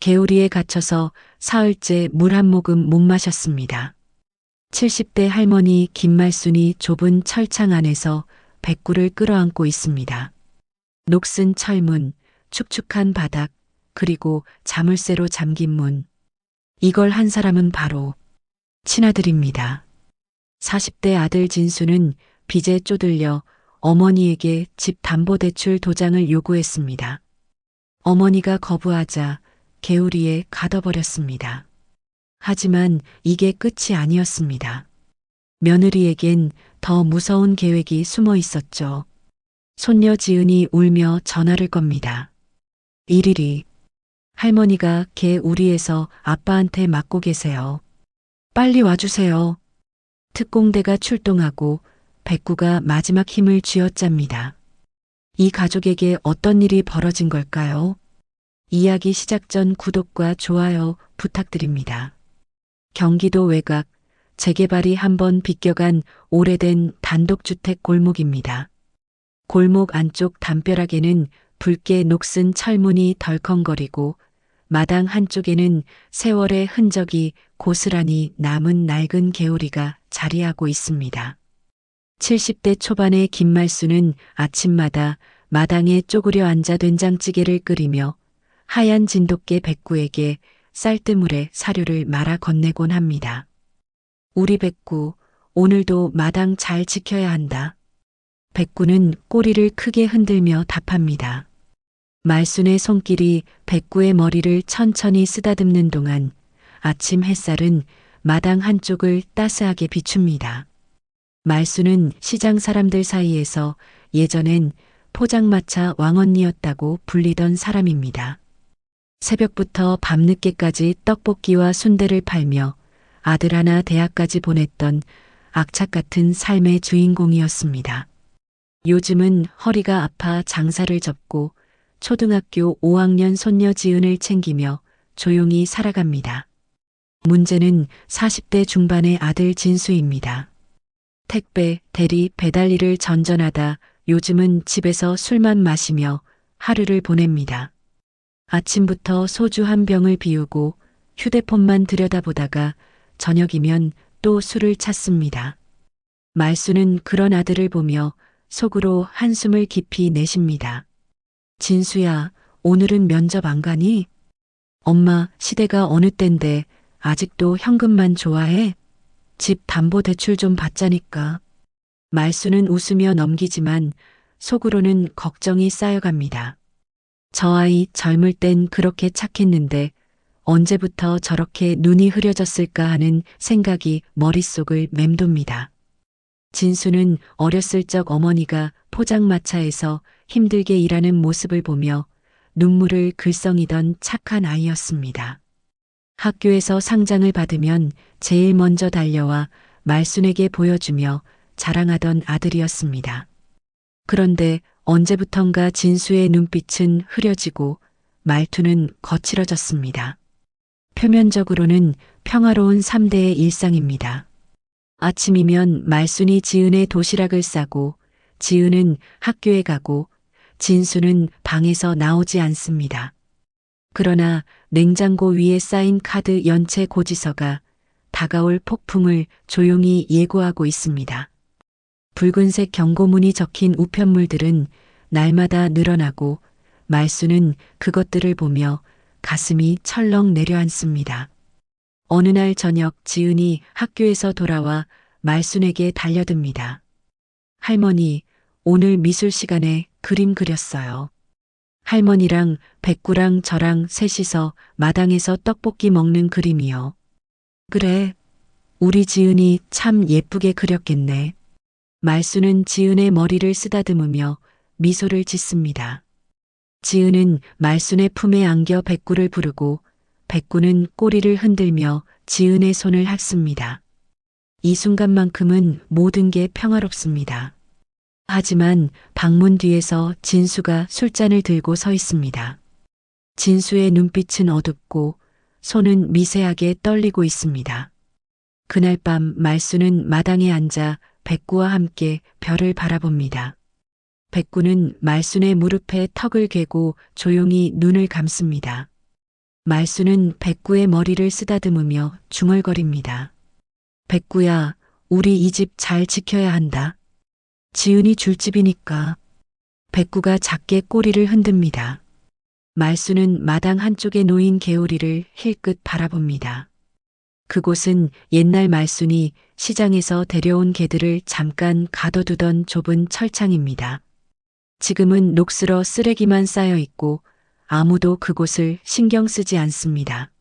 개우리에 갇혀서 사흘째 물 한 모금 못 마셨습니다. 70대 할머니 김말순이 좁은 철창 안에서 백구를 끌어안고 있습니다. 녹슨 철문, 축축한 바닥, 그리고 자물쇠로 잠긴 문. 이걸 한 사람은 바로 친아들입니다. 40대 아들 진수는 빚에 쪼들려 어머니에게 집 담보대출 도장을 요구했습니다. 어머니가 거부하자 개우리에 가둬버렸습니다. 하지만 이게 끝이 아니었습니다. 며느리에겐 더 무서운 계획이 숨어 있었죠. 손녀 지은이 울며 전화를 겁니다. 일일이 할머니가 개우리에서 아빠한테 맞고 계세요. 빨리 와주세요. 특공대가 출동하고 백구가 마지막 힘을 쥐어짭니다. 이 가족에게 어떤 일이 벌어진 걸까요? 이야기 시작 전 구독과 좋아요 부탁드립니다. 경기도 외곽, 재개발이 한번 비껴간 오래된 단독주택 골목입니다. 골목 안쪽 담벼락에는 붉게 녹슨 철문이 덜컹거리고 마당 한쪽에는 세월의 흔적이 고스란히 남은 낡은 개우리가 자리하고 있습니다. 70대 초반의 김말수는 아침마다 마당에 쪼그려 앉아 된장찌개를 끓이며 하얀 진돗개 백구에게 쌀뜨물에 사료를 말아 건네곤 합니다. 우리 백구, 오늘도 마당 잘 지켜야 한다. 백구는 꼬리를 크게 흔들며 답합니다. 말순의 손길이 백구의 머리를 천천히 쓰다듬는 동안 아침 햇살은 마당 한쪽을 따스하게 비춥니다. 말순은 시장 사람들 사이에서 예전엔 포장마차 왕언니였다고 불리던 사람입니다. 새벽부터 밤늦게까지 떡볶이와 순대를 팔며 아들 하나 대학까지 보냈던 악착 같은 삶의 주인공이었습니다. 요즘은 허리가 아파 장사를 접고 초등학교 5학년 손녀 지은을 챙기며 조용히 살아갑니다. 문제는 40대 중반의 아들 진수입니다. 택배, 대리, 배달 일을 전전하다 요즘은 집에서 술만 마시며 하루를 보냅니다. 아침부터 소주 한 병을 비우고 휴대폰만 들여다보다가 저녁이면 또 술을 찾습니다. 말수는 그런 아들을 보며 속으로 한숨을 깊이 내쉽니다. 진수야, 오늘은 면접 안 가니? 엄마, 시대가 어느 땐데 아직도 현금만 좋아해? 집 담보대출 좀 받자니까. 말수는 웃으며 넘기지만 속으로는 걱정이 쌓여갑니다. 저 아이 젊을 땐 그렇게 착했는데 언제부터 저렇게 눈이 흐려졌을까 하는 생각이 머릿속을 맴돕니다. 진수는 어렸을 적 어머니가 포장마차에서 힘들게 일하는 모습을 보며 눈물을 글썽이던 착한 아이였습니다. 학교에서 상장을 받으면 제일 먼저 달려와 말순에게 보여주며 자랑하던 아들이었습니다. 그런데 언제부턴가 진수의 눈빛은 흐려지고 말투는 거칠어졌습니다. 표면적으로는 평화로운 3대의 일상입니다. 아침이면 말순이 지은의 도시락을 싸고 지은은 학교에 가고 진수는 방에서 나오지 않습니다. 그러나 냉장고 위에 쌓인 카드 연체 고지서가 다가올 폭풍을 조용히 예고하고 있습니다. 붉은색 경고문이 적힌 우편물들은 날마다 늘어나고 말수는 그것들을 보며 가슴이 철렁 내려앉습니다. 어느 날 저녁 지은이 학교에서 돌아와 말순에게 달려듭니다. 할머니, 오늘 미술 시간에 그림 그렸어요. 할머니랑 백구랑 저랑 셋이서 마당에서 떡볶이 먹는 그림이요. 그래, 우리 지은이 참 예쁘게 그렸겠네. 말수는 지은의 머리를 쓰다듬으며 미소를 짓습니다. 지은은 말순의 품에 안겨 백구를 부르고 백구는 꼬리를 흔들며 지은의 손을 핥습니다. 이 순간만큼은 모든 게 평화롭습니다. 하지만 방문 뒤에서 진수가 술잔을 들고 서 있습니다. 진수의 눈빛은 어둡고 손은 미세하게 떨리고 있습니다. 그날 밤 말수는 마당에 앉아 백구와 함께 별을 바라봅니다. 백구는 말순의 무릎에 턱을 괴고 조용히 눈을 감습니다. 말수는 백구의 머리를 쓰다듬으며 중얼거립니다. 백구야, 우리 이 집 잘 지켜야 한다. 지은이 줄 집이니까. 백구가 작게 꼬리를 흔듭니다. 말수는 마당 한쪽에 놓인 개오리를 힐끗 바라봅니다. 그곳은 옛날 말순이 시장에서 데려온 개들을 잠깐 가둬두던 좁은 철창입니다. 지금은 녹슬어 쓰레기만 쌓여 있고 아무도 그곳을 신경 쓰지 않습니다.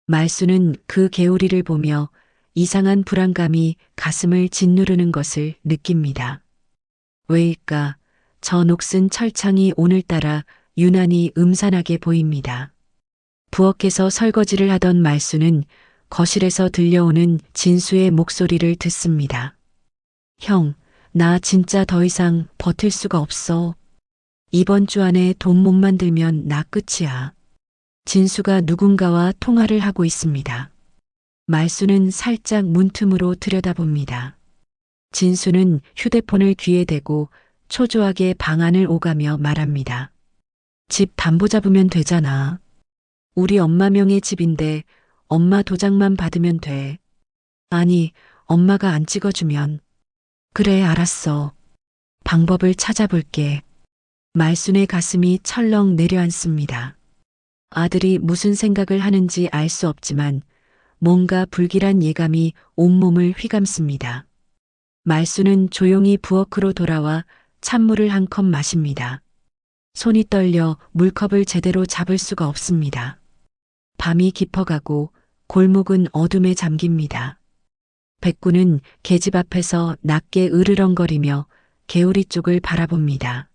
말수는 그 개오리를 보며 이상한 불안감이 가슴을 짓누르는 것을 느낍니다. 왜일까? 저 녹슨 철창이 오늘따라 유난히 음산하게 보입니다. 부엌에서 설거지를 하던 말수는 거실에서 들려오는 진수의 목소리를 듣습니다. 형, 나 진짜 더 이상 버틸 수가 없어. 이번 주 안에 돈 못 만들면 나 끝이야. 진수가 누군가와 통화를 하고 있습니다. 말수는 살짝 문틈으로 들여다봅니다. 진수는 휴대폰을 귀에 대고 초조하게 방안을 오가며 말합니다. 집 담보 잡으면 되잖아. 우리 엄마 명의 집인데 엄마 도장만 받으면 돼. 아니, 엄마가 안 찍어주면. 그래, 알았어. 방법을 찾아볼게. 말순의 가슴이 철렁 내려앉습니다. 아들이 무슨 생각을 하는지 알 수 없지만 뭔가 불길한 예감이 온몸을 휘감습니다. 말순은 조용히 부엌으로 돌아와 찬물을 한 컵 마십니다. 손이 떨려 물컵을 제대로 잡을 수가 없습니다. 밤이 깊어가고 골목은 어둠에 잠깁니다. 백구는 계집 앞에서 낮게 으르렁거리며 개우리 쪽을 바라봅니다.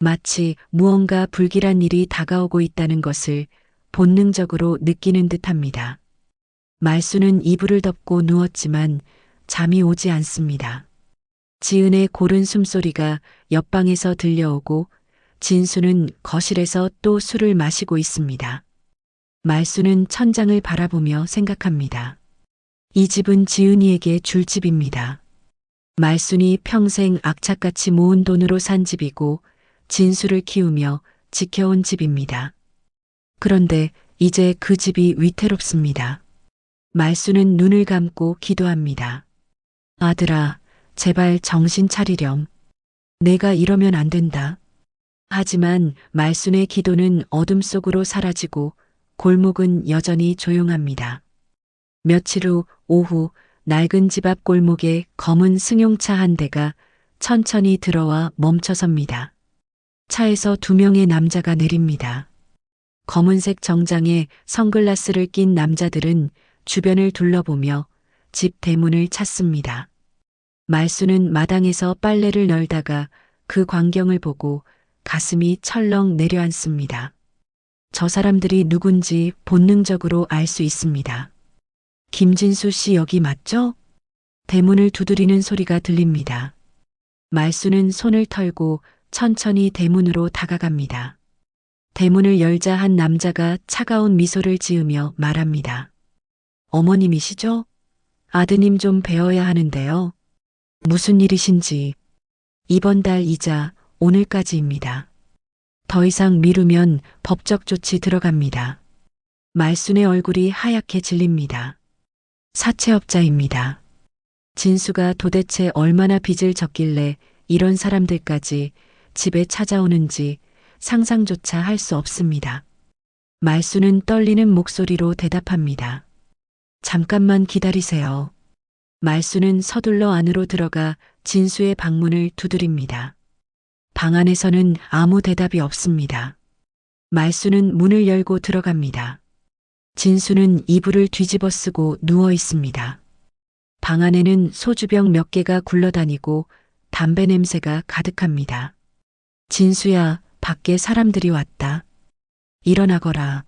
마치 무언가 불길한 일이 다가오고 있다는 것을 본능적으로 느끼는 듯합니다. 말수는 이불을 덮고 누웠지만 잠이 오지 않습니다. 지은의 고른 숨소리가 옆방에서 들려오고 진수는 거실에서 또 술을 마시고 있습니다. 말수는 천장을 바라보며 생각합니다. 이 집은 지은이에게 줄 집입니다. 말순이 평생 악착같이 모은 돈으로 산 집이고 진수를 키우며 지켜온 집입니다. 그런데 이제 그 집이 위태롭습니다. 말수는 눈을 감고 기도합니다. 아들아, 제발 정신 차리렴. 내가 이러면 안 된다. 하지만 말순의 기도는 어둠 속으로 사라지고 골목은 여전히 조용합니다. 며칠 후 오후 낡은 집 앞 골목에 검은 승용차 한 대가 천천히 들어와 멈춰섭니다. 차에서 두 명의 남자가 내립니다. 검은색 정장에 선글라스를 낀 남자들은 주변을 둘러보며 집 대문을 찾습니다. 말수는 마당에서 빨래를 널다가 그 광경을 보고 가슴이 철렁 내려앉습니다. 저 사람들이 누군지 본능적으로 알 수 있습니다. 김진수 씨 여기 맞죠? 대문을 두드리는 소리가 들립니다. 말수는 손을 털고 천천히 대문으로 다가갑니다. 대문을 열자 한 남자가 차가운 미소를 지으며 말합니다. 어머님이시죠? 아드님 좀 뵈어야 하는데요. 무슨 일이신지. 이번 달 이자 오늘까지입니다. 더 이상 미루면 법적 조치 들어갑니다. 말순의 얼굴이 하얗게 질립니다. 사채업자입니다. 진수가 도대체 얼마나 빚을 졌길래 이런 사람들까지 집에 찾아오는지 상상조차 할 수 없습니다. 말수는 떨리는 목소리로 대답합니다. 잠깐만 기다리세요. 말수는 서둘러 안으로 들어가 진수의 방문을 두드립니다. 방 안에서는 아무 대답이 없습니다. 말수는 문을 열고 들어갑니다. 진수는 이불을 뒤집어 쓰고 누워 있습니다. 방 안에는 소주병 몇 개가 굴러다니고 담배 냄새가 가득합니다. 진수야, 밖에 사람들이 왔다. 일어나거라.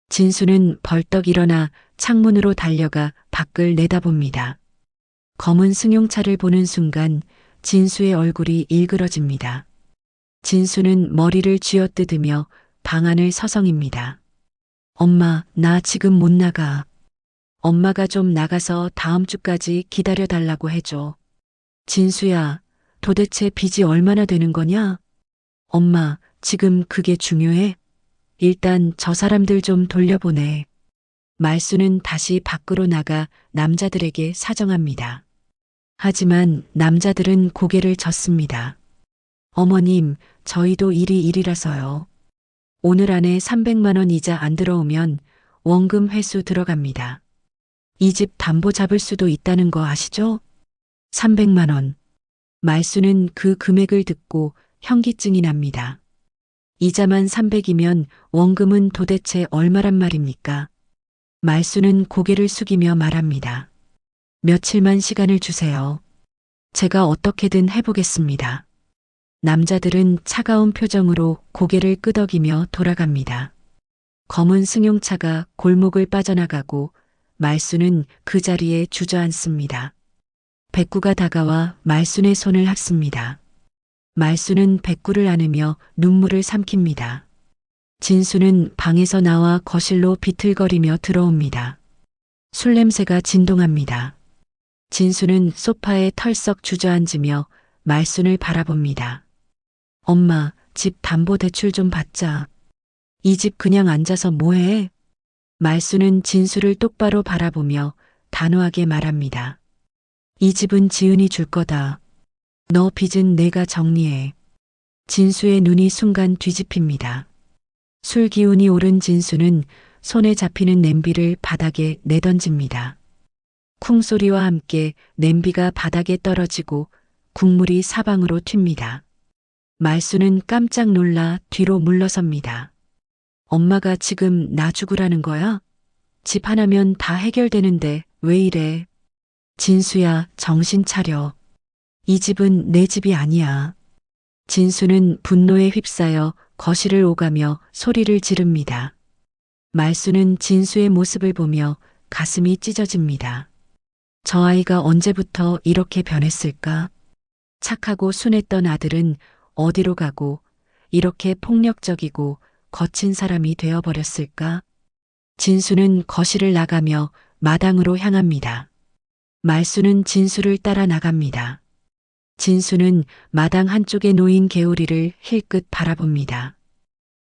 진수는 벌떡 일어나 창문으로 달려가 밖을 내다봅니다. 검은 승용차를 보는 순간 진수의 얼굴이 일그러집니다. 진수는 머리를 쥐어뜯으며 방 안을 서성입니다. 엄마, 나 지금 못 나가. 엄마가 좀 나가서 다음 주까지 기다려달라고 해줘. 진수야, 도대체 빚이 얼마나 되는 거냐? 엄마, 지금 그게 중요해? 일단 저 사람들 좀 돌려보내. 말수는 다시 밖으로 나가 남자들에게 사정합니다. 하지만 남자들은 고개를 젓습니다. 어머님, 저희도 일이 일이라서요. 오늘 안에 300만 원 이자 안 들어오면 원금 회수 들어갑니다. 이 집 담보 잡을 수도 있다는 거 아시죠? 300만 원. 말수는 그 금액을 듣고 현기증이 납니다. 이자만 300이면 원금은 도대체 얼마란 말입니까? 말수는 고개를 숙이며 말합니다. 며칠만 시간을 주세요. 제가 어떻게든 해보겠습니다. 남자들은 차가운 표정으로 고개를 끄덕이며 돌아갑니다. 검은 승용차가 골목을 빠져나가고 말수는 그 자리에 주저앉습니다. 백구가 다가와 말순의 손을 합습니다. 말수는 백구를 안으며 눈물을 삼킵니다. 진수는 방에서 나와 거실로 비틀거리며 들어옵니다. 술 냄새가 진동합니다. 진수는 소파에 털썩 주저앉으며 말순을 바라봅니다. 엄마, 집 담보대출 좀 받자. 이 집 그냥 앉아서 뭐해? 말수는 진수를 똑바로 바라보며 단호하게 말합니다. 이 집은 지은이 줄 거다. 너 빚은 내가 정리해. 진수의 눈이 순간 뒤집힙니다. 술 기운이 오른 진수는 손에 잡히는 냄비를 바닥에 내던집니다. 쿵 소리와 함께 냄비가 바닥에 떨어지고 국물이 사방으로 튑니다. 말수는 깜짝 놀라 뒤로 물러섭니다. 엄마가 지금 나 죽으라는 거야? 집 하나면 다 해결되는데 왜 이래? 진수야, 정신 차려. 이 집은 내 집이 아니야. 진수는 분노에 휩싸여 거실을 오가며 소리를 지릅니다. 말수는 진수의 모습을 보며 가슴이 찢어집니다. 저 아이가 언제부터 이렇게 변했을까? 착하고 순했던 아들은 어디로 가고 이렇게 폭력적이고 거친 사람이 되어버렸을까? 진수는 거실을 나가며 마당으로 향합니다. 말수는 진수를 따라 나갑니다. 진수는 마당 한쪽에 놓인 개오리를 힐끗 바라봅니다.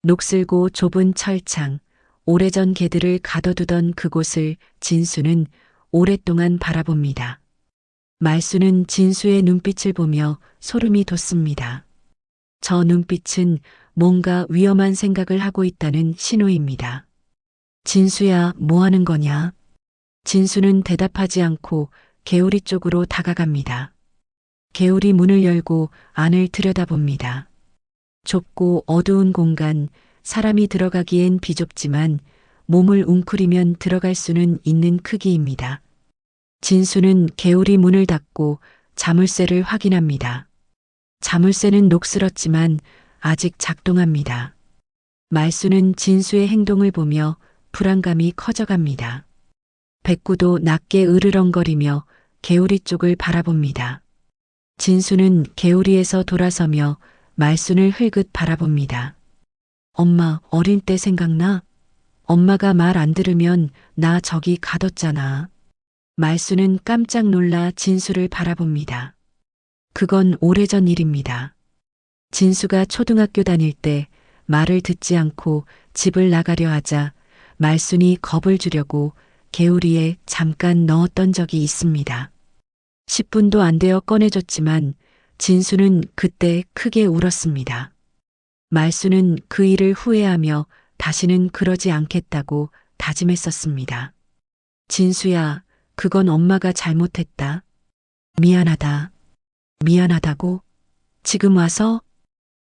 녹슬고 좁은 철창, 오래전 개들을 가둬두던 그곳을 진수는 오랫동안 바라봅니다. 말수는 진수의 눈빛을 보며 소름이 돋습니다. 저 눈빛은 뭔가 위험한 생각을 하고 있다는 신호입니다. 진수야, 뭐 하는 거냐? 진수는 대답하지 않고 개오리 쪽으로 다가갑니다. 개오리 문을 열고 안을 들여다봅니다. 좁고 어두운 공간, 사람이 들어가기엔 비좁지만 몸을 웅크리면 들어갈 수는 있는 크기입니다. 진수는 개오리 문을 닫고 자물쇠를 확인합니다. 자물쇠는 녹슬었지만 아직 작동합니다. 말수는 진수의 행동을 보며 불안감이 커져갑니다. 백구도 낮게 으르렁거리며 개오리 쪽을 바라봅니다. 진수는 개오리에서 돌아서며 말순을 흘긋 바라봅니다. 엄마, 어릴 때 생각나? 엄마가 말 안 들으면 나 저기 가뒀잖아. 말순은 깜짝 놀라 진수를 바라봅니다. 그건 오래전 일입니다. 진수가 초등학교 다닐 때 말을 듣지 않고 집을 나가려 하자 말순이 겁을 주려고 개우리에 잠깐 넣었던 적이 있습니다. 10분도 안 되어 꺼내줬지만 진수는 그때 크게 울었습니다. 말수는 그 일을 후회하며 다시는 그러지 않겠다고 다짐했었습니다. 진수야, 그건 엄마가 잘못했다. 미안하다. 미안하다고? 지금 와서?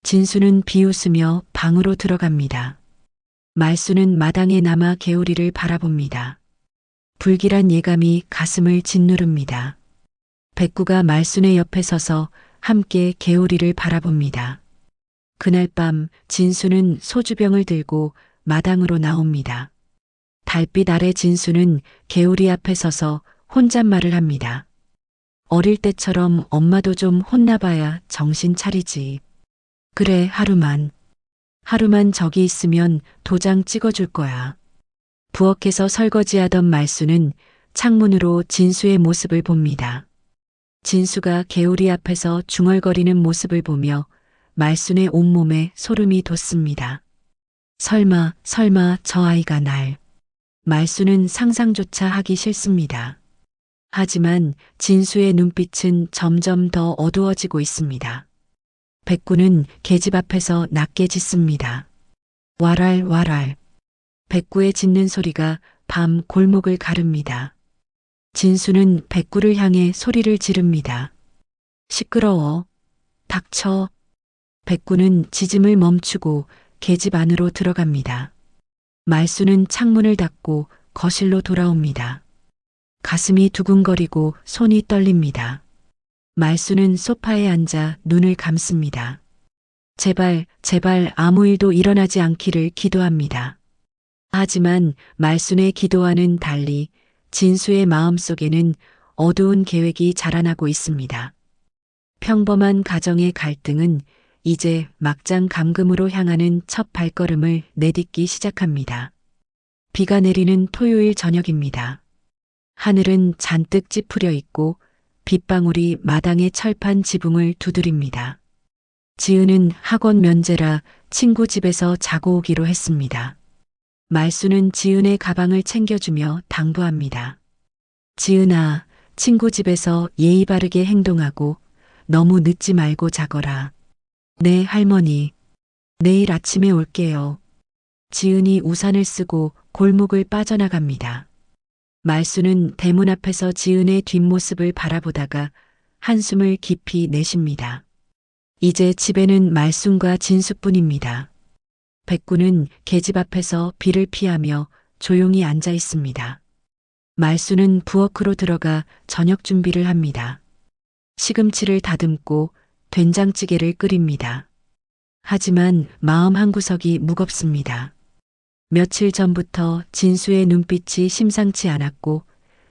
진수는 비웃으며 방으로 들어갑니다. 말수는 마당에 남아 개우리를 바라봅니다. 불길한 예감이 가슴을 짓누릅니다. 백구가 말순의 옆에 서서 함께 개우리를 바라봅니다. 그날 밤 진수는 소주병을 들고 마당으로 나옵니다. 달빛 아래 진수는 개우리 앞에 서서 혼잣말을 합니다. 어릴 때처럼 엄마도 좀 혼나봐야 정신 차리지. 그래, 하루만 저기 있으면 도장 찍어줄 거야. 부엌에서 설거지하던 말수는 창문으로 진수의 모습을 봅니다. 진수가 개우리 앞에서 중얼거리는 모습을 보며 말순의 온몸에 소름이 돋습니다. 설마 저 아이가 날. 말수는 상상조차 하기 싫습니다. 하지만 진수의 눈빛은 점점 더 어두워지고 있습니다. 백구는 계집 앞에서 낮게 짖습니다. 와랄 와랄. 백구의 짖는 소리가 밤 골목을 가릅니다. 진수는 백구를 향해 소리를 지릅니다. 시끄러워. 닥쳐. 백구는 짖음을 멈추고 계집 안으로 들어갑니다. 말수는 창문을 닫고 거실로 돌아옵니다. 가슴이 두근거리고 손이 떨립니다. 말수는 소파에 앉아 눈을 감습니다. 제발 아무 일도 일어나지 않기를 기도합니다. 하지만 말순의 기도와는 달리 진수의 마음속에는 어두운 계획이 자라나고 있습니다. 평범한 가정의 갈등은 이제 막장 감금으로 향하는 첫 발걸음을 내딛기 시작합니다. 비가 내리는 토요일 저녁입니다. 하늘은 잔뜩 찌푸려 있고 빗방울이 마당의 철판 지붕을 두드립니다. 지은은 학원 면제라 친구 집에서 자고 오기로 했습니다. 말수는 지은의 가방을 챙겨주며 당부합니다. 지은아, 친구 집에서 예의 바르게 행동하고 너무 늦지 말고 자거라. 네, 할머니. 내일 아침에 올게요. 지은이 우산을 쓰고 골목을 빠져나갑니다. 말수는 대문 앞에서 지은의 뒷모습을 바라보다가 한숨을 깊이 내쉽니다. 이제 집에는 말순과 진수뿐입니다. 백구는 계집 앞에서 비를 피하며 조용히 앉아 있습니다. 말수는 부엌으로 들어가 저녁 준비를 합니다. 시금치를 다듬고 된장찌개를 끓입니다. 하지만 마음 한구석이 무겁습니다. 며칠 전부터 진수의 눈빛이 심상치 않았고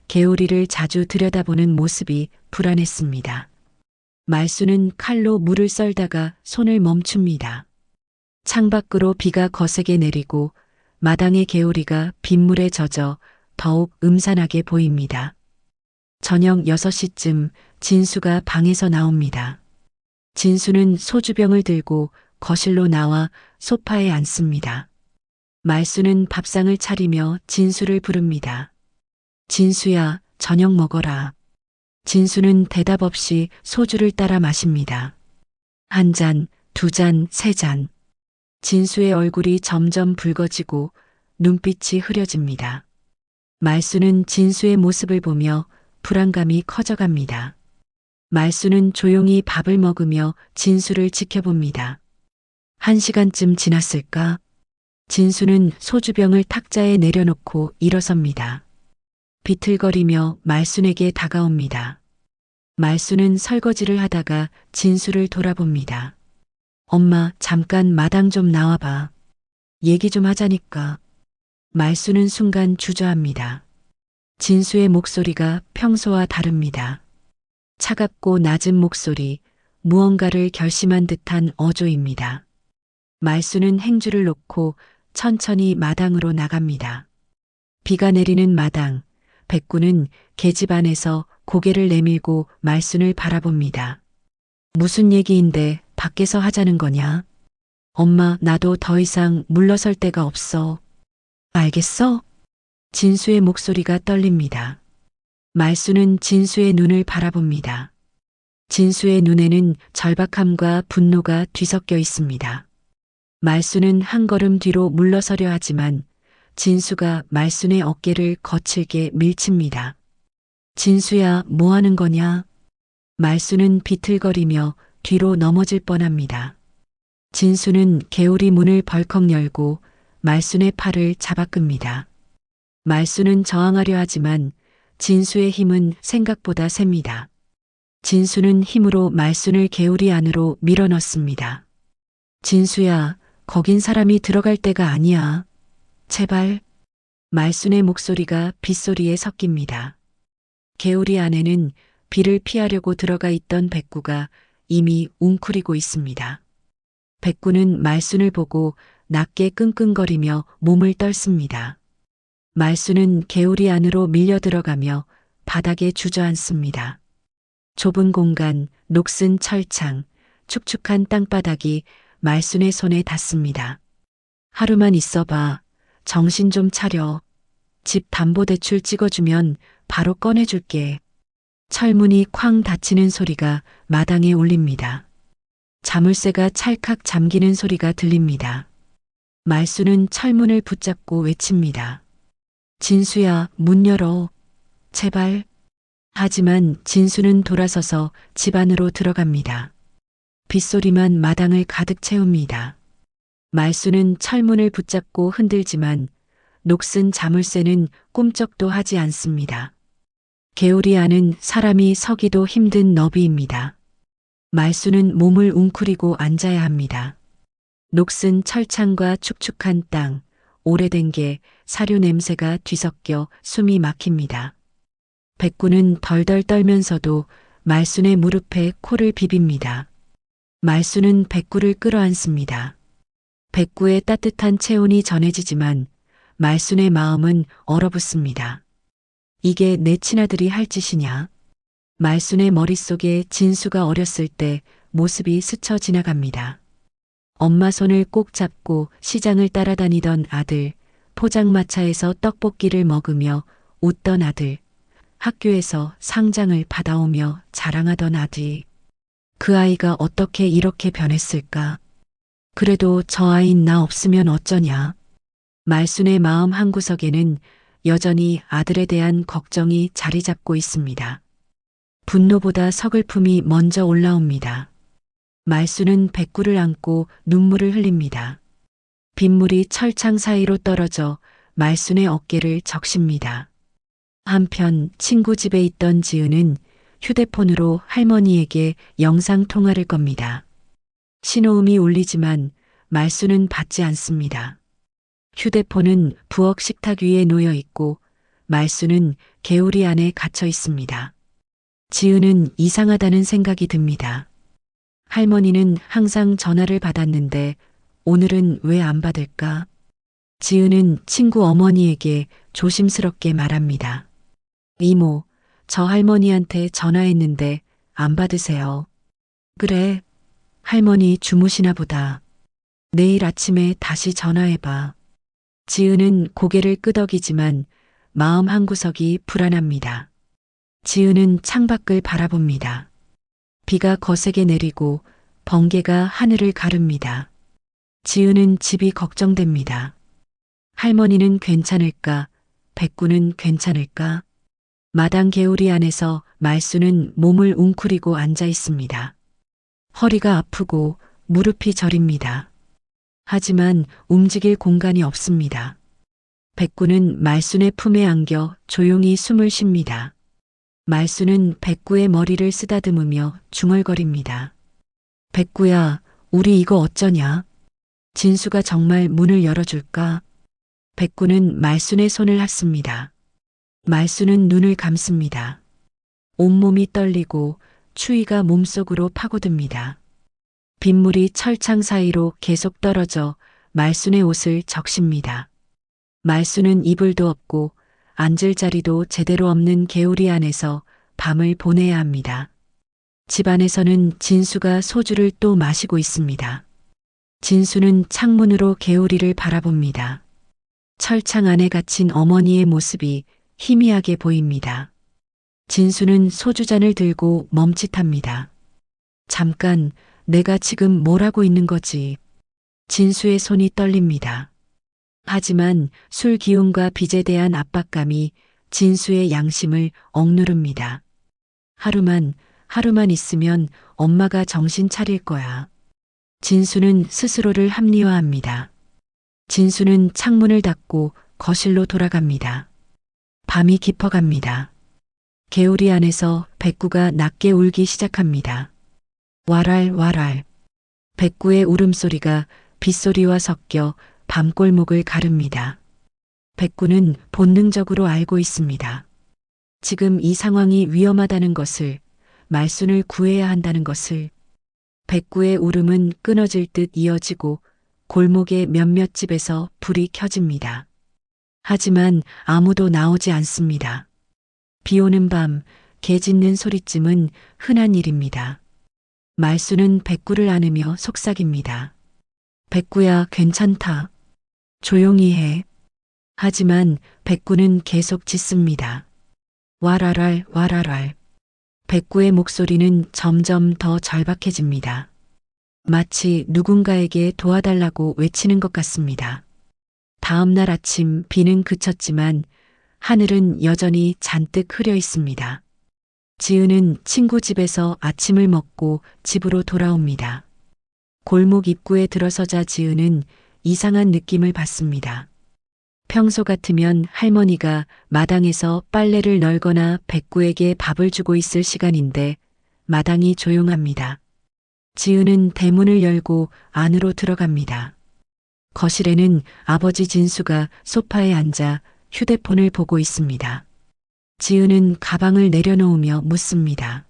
개오리를 자주 들여다보는 모습이 불안했습니다. 말수는 칼로 물을 썰다가 손을 멈춥니다. 창밖으로 비가 거세게 내리고 마당의 개오리가 빗물에 젖어 더욱 음산하게 보입니다. 저녁 6시쯤 진수가 방에서 나옵니다. 진수는 소주병을 들고 거실로 나와 소파에 앉습니다. 말수는 밥상을 차리며 진수를 부릅니다. 진수야, 저녁 먹어라. 진수는 대답 없이 소주를 따라 마십니다. 한 잔, 두 잔, 세 잔. 진수의 얼굴이 점점 붉어지고 눈빛이 흐려집니다. 말수는 진수의 모습을 보며 불안감이 커져갑니다. 말수는 조용히 밥을 먹으며 진수를 지켜봅니다. 1시간쯤 지났을까? 진수는 소주병을 탁자에 내려놓고 일어섭니다. 비틀거리며 말순에게 다가옵니다. 말순은 설거지를 하다가 진수를 돌아봅니다. 엄마, 잠깐 마당 좀 나와봐. 얘기 좀 하자니까. 말순은 순간 주저합니다. 진수의 목소리가 평소와 다릅니다. 차갑고 낮은 목소리, 무언가를 결심한 듯한 어조입니다. 말순은 행주를 놓고 천천히 마당으로 나갑니다. 비가 내리는 마당, 백구는 계집 안에서 고개를 내밀고 말순을 바라봅니다. 무슨 얘기인데 밖에서 하자는 거냐? 엄마, 나도 더 이상 물러설 데가 없어. 알겠어? 진수의 목소리가 떨립니다. 말수는 진수의 눈을 바라봅니다. 진수의 눈에는 절박함과 분노가 뒤섞여 있습니다. 말수는 한 걸음 뒤로 물러서려 하지만 진수가 말순의 어깨를 거칠게 밀칩니다. 진수야, 뭐 하는 거냐? 말수는 비틀거리며 뒤로 넘어질 뻔합니다. 진수는 개오리 문을 벌컥 열고 말순의 팔을 잡아끕니다. 말수는 저항하려 하지만 진수의 힘은 생각보다 셉니다. 진수는 힘으로 말순을 개오리 안으로 밀어넣습니다. 진수야, 거긴 사람이 들어갈 데가 아니야. 제발. 말순의 목소리가 빗소리에 섞입니다. 개오리 안에는 비를 피하려고 들어가 있던 백구가 이미 웅크리고 있습니다. 백구는 말순을 보고 낮게 끙끙거리며 몸을 떨습니다. 말순은 개오리 안으로 밀려 들어가며 바닥에 주저앉습니다. 좁은 공간, 녹슨 철창, 축축한 땅바닥이 말순의 손에 닿습니다. 하루만 있어봐. 정신 좀 차려. 집 담보대출 찍어주면 바로 꺼내줄게. 철문이 쾅 닫히는 소리가 마당에 울립니다. 자물쇠가 찰칵 잠기는 소리가 들립니다. 말수는 철문을 붙잡고 외칩니다. 진수야, 문 열어. 제발. 하지만 진수는 돌아서서 집 안으로 들어갑니다. 빗소리만 마당을 가득 채웁니다. 말수는 철문을 붙잡고 흔들지만 녹슨 자물쇠는 꿈쩍도 하지 않습니다. 개울이 안은 사람이 서기도 힘든 너비입니다. 말수는 몸을 웅크리고 앉아야 합니다. 녹슨 철창과 축축한 땅, 오래된 게 사료 냄새가 뒤섞여 숨이 막힙니다. 백구는 덜덜 떨면서도 말순의 무릎에 코를 비빕니다. 말순은 백구를 끌어안습니다. 백구의 따뜻한 체온이 전해지지만 말순의 마음은 얼어붙습니다. 이게 내 친아들이 할 짓이냐? 말순의 머릿속에 진수가 어렸을 때 모습이 스쳐 지나갑니다. 엄마 손을 꼭 잡고 시장을 따라다니던 아들, 포장마차에서 떡볶이를 먹으며 웃던 아들, 학교에서 상장을 받아오며 자랑하던 아들. 그 아이가 어떻게 이렇게 변했을까? 그래도 저 아인 나 없으면 어쩌냐? 말순의 마음 한구석에는 여전히 아들에 대한 걱정이 자리 잡고 있습니다. 분노보다 서글픔이 먼저 올라옵니다. 말순은 백구를 안고 눈물을 흘립니다. 빗물이 철창 사이로 떨어져 말순의 어깨를 적십니다. 한편 친구 집에 있던 지은은 휴대폰으로 할머니에게 영상통화를 겁니다. 신호음이 울리지만 말순은 받지 않습니다. 휴대폰은 부엌 식탁 위에 놓여 있고 말순은 개우리 안에 갇혀 있습니다. 지은은 이상하다는 생각이 듭니다. 할머니는 항상 전화를 받았는데 오늘은 왜 안 받을까? 지은은 친구 어머니에게 조심스럽게 말합니다. 이모, 저 할머니한테 전화했는데 안 받으세요. 그래, 할머니 주무시나 보다. 내일 아침에 다시 전화해봐. 지은은 고개를 끄덕이지만 마음 한구석이 불안합니다. 지은은 창밖을 바라봅니다. 비가 거세게 내리고 번개가 하늘을 가릅니다. 지은은 집이 걱정됩니다. 할머니는 괜찮을까? 백구는 괜찮을까? 마당 개우리 안에서 말수는 몸을 웅크리고 앉아 있습니다. 허리가 아프고 무릎이 저립니다. 하지만 움직일 공간이 없습니다. 백구는 말순의 품에 안겨 조용히 숨을 쉽니다. 말순은 백구의 머리를 쓰다듬으며 중얼거립니다. 백구야, 우리 이거 어쩌냐? 진수가 정말 문을 열어줄까? 백구는 말순의 손을 핫습니다. 말순은 눈을 감습니다. 온몸이 떨리고 추위가 몸속으로 파고듭니다. 빗물이 철창 사이로 계속 떨어져 말순의 옷을 적십니다. 말순은 이불도 없고 앉을 자리도 제대로 없는 개우리 안에서 밤을 보내야 합니다. 집안에서는 진수가 소주를 또 마시고 있습니다. 진수는 창문으로 개우리를 바라봅니다. 철창 안에 갇힌 어머니의 모습이 희미하게 보입니다. 진수는 소주잔을 들고 멈칫합니다. 잠깐, 내가 지금 뭘 하고 있는 거지? 진수의 손이 떨립니다. 하지만 술 기운과 빚에 대한 압박감이 진수의 양심을 억누릅니다. 하루만 있으면 엄마가 정신 차릴 거야. 진수는 스스로를 합리화합니다. 진수는 창문을 닫고 거실로 돌아갑니다. 밤이 깊어갑니다. 개우리 안에서 백구가 낮게 울기 시작합니다. 와랄와랄. 백구의 울음소리가 빗소리와 섞여 밤골목을 가릅니다. 백구는 본능적으로 알고 있습니다. 지금 이 상황이 위험하다는 것을, 말순을 구해야 한다는 것을. 백구의 울음은 끊어질 듯 이어지고 골목의 몇몇 집에서 불이 켜집니다. 하지만 아무도 나오지 않습니다. 비 오는 밤, 개 짖는 소리쯤은 흔한 일입니다. 말순은 백구를 안으며 속삭입니다. 백구야, 괜찮다. 조용히 해. 하지만 백구는 계속 짖습니다. 와랄랄 와랄랄. 백구의 목소리는 점점 더 절박해집니다. 마치 누군가에게 도와달라고 외치는 것 같습니다. 다음 날 아침 비는 그쳤지만 하늘은 여전히 잔뜩 흐려 있습니다. 지은은 친구 집에서 아침을 먹고 집으로 돌아옵니다. 골목 입구에 들어서자 지은은 이상한 느낌을 받습니다. 평소 같으면 할머니가 마당에서 빨래를 널거나 백구에게 밥을 주고 있을 시간인데 마당이 조용합니다. 지은은 대문을 열고 안으로 들어갑니다. 거실에는 아버지 진수가 소파에 앉아 휴대폰을 보고 있습니다. 지은은 가방을 내려놓으며 묻습니다.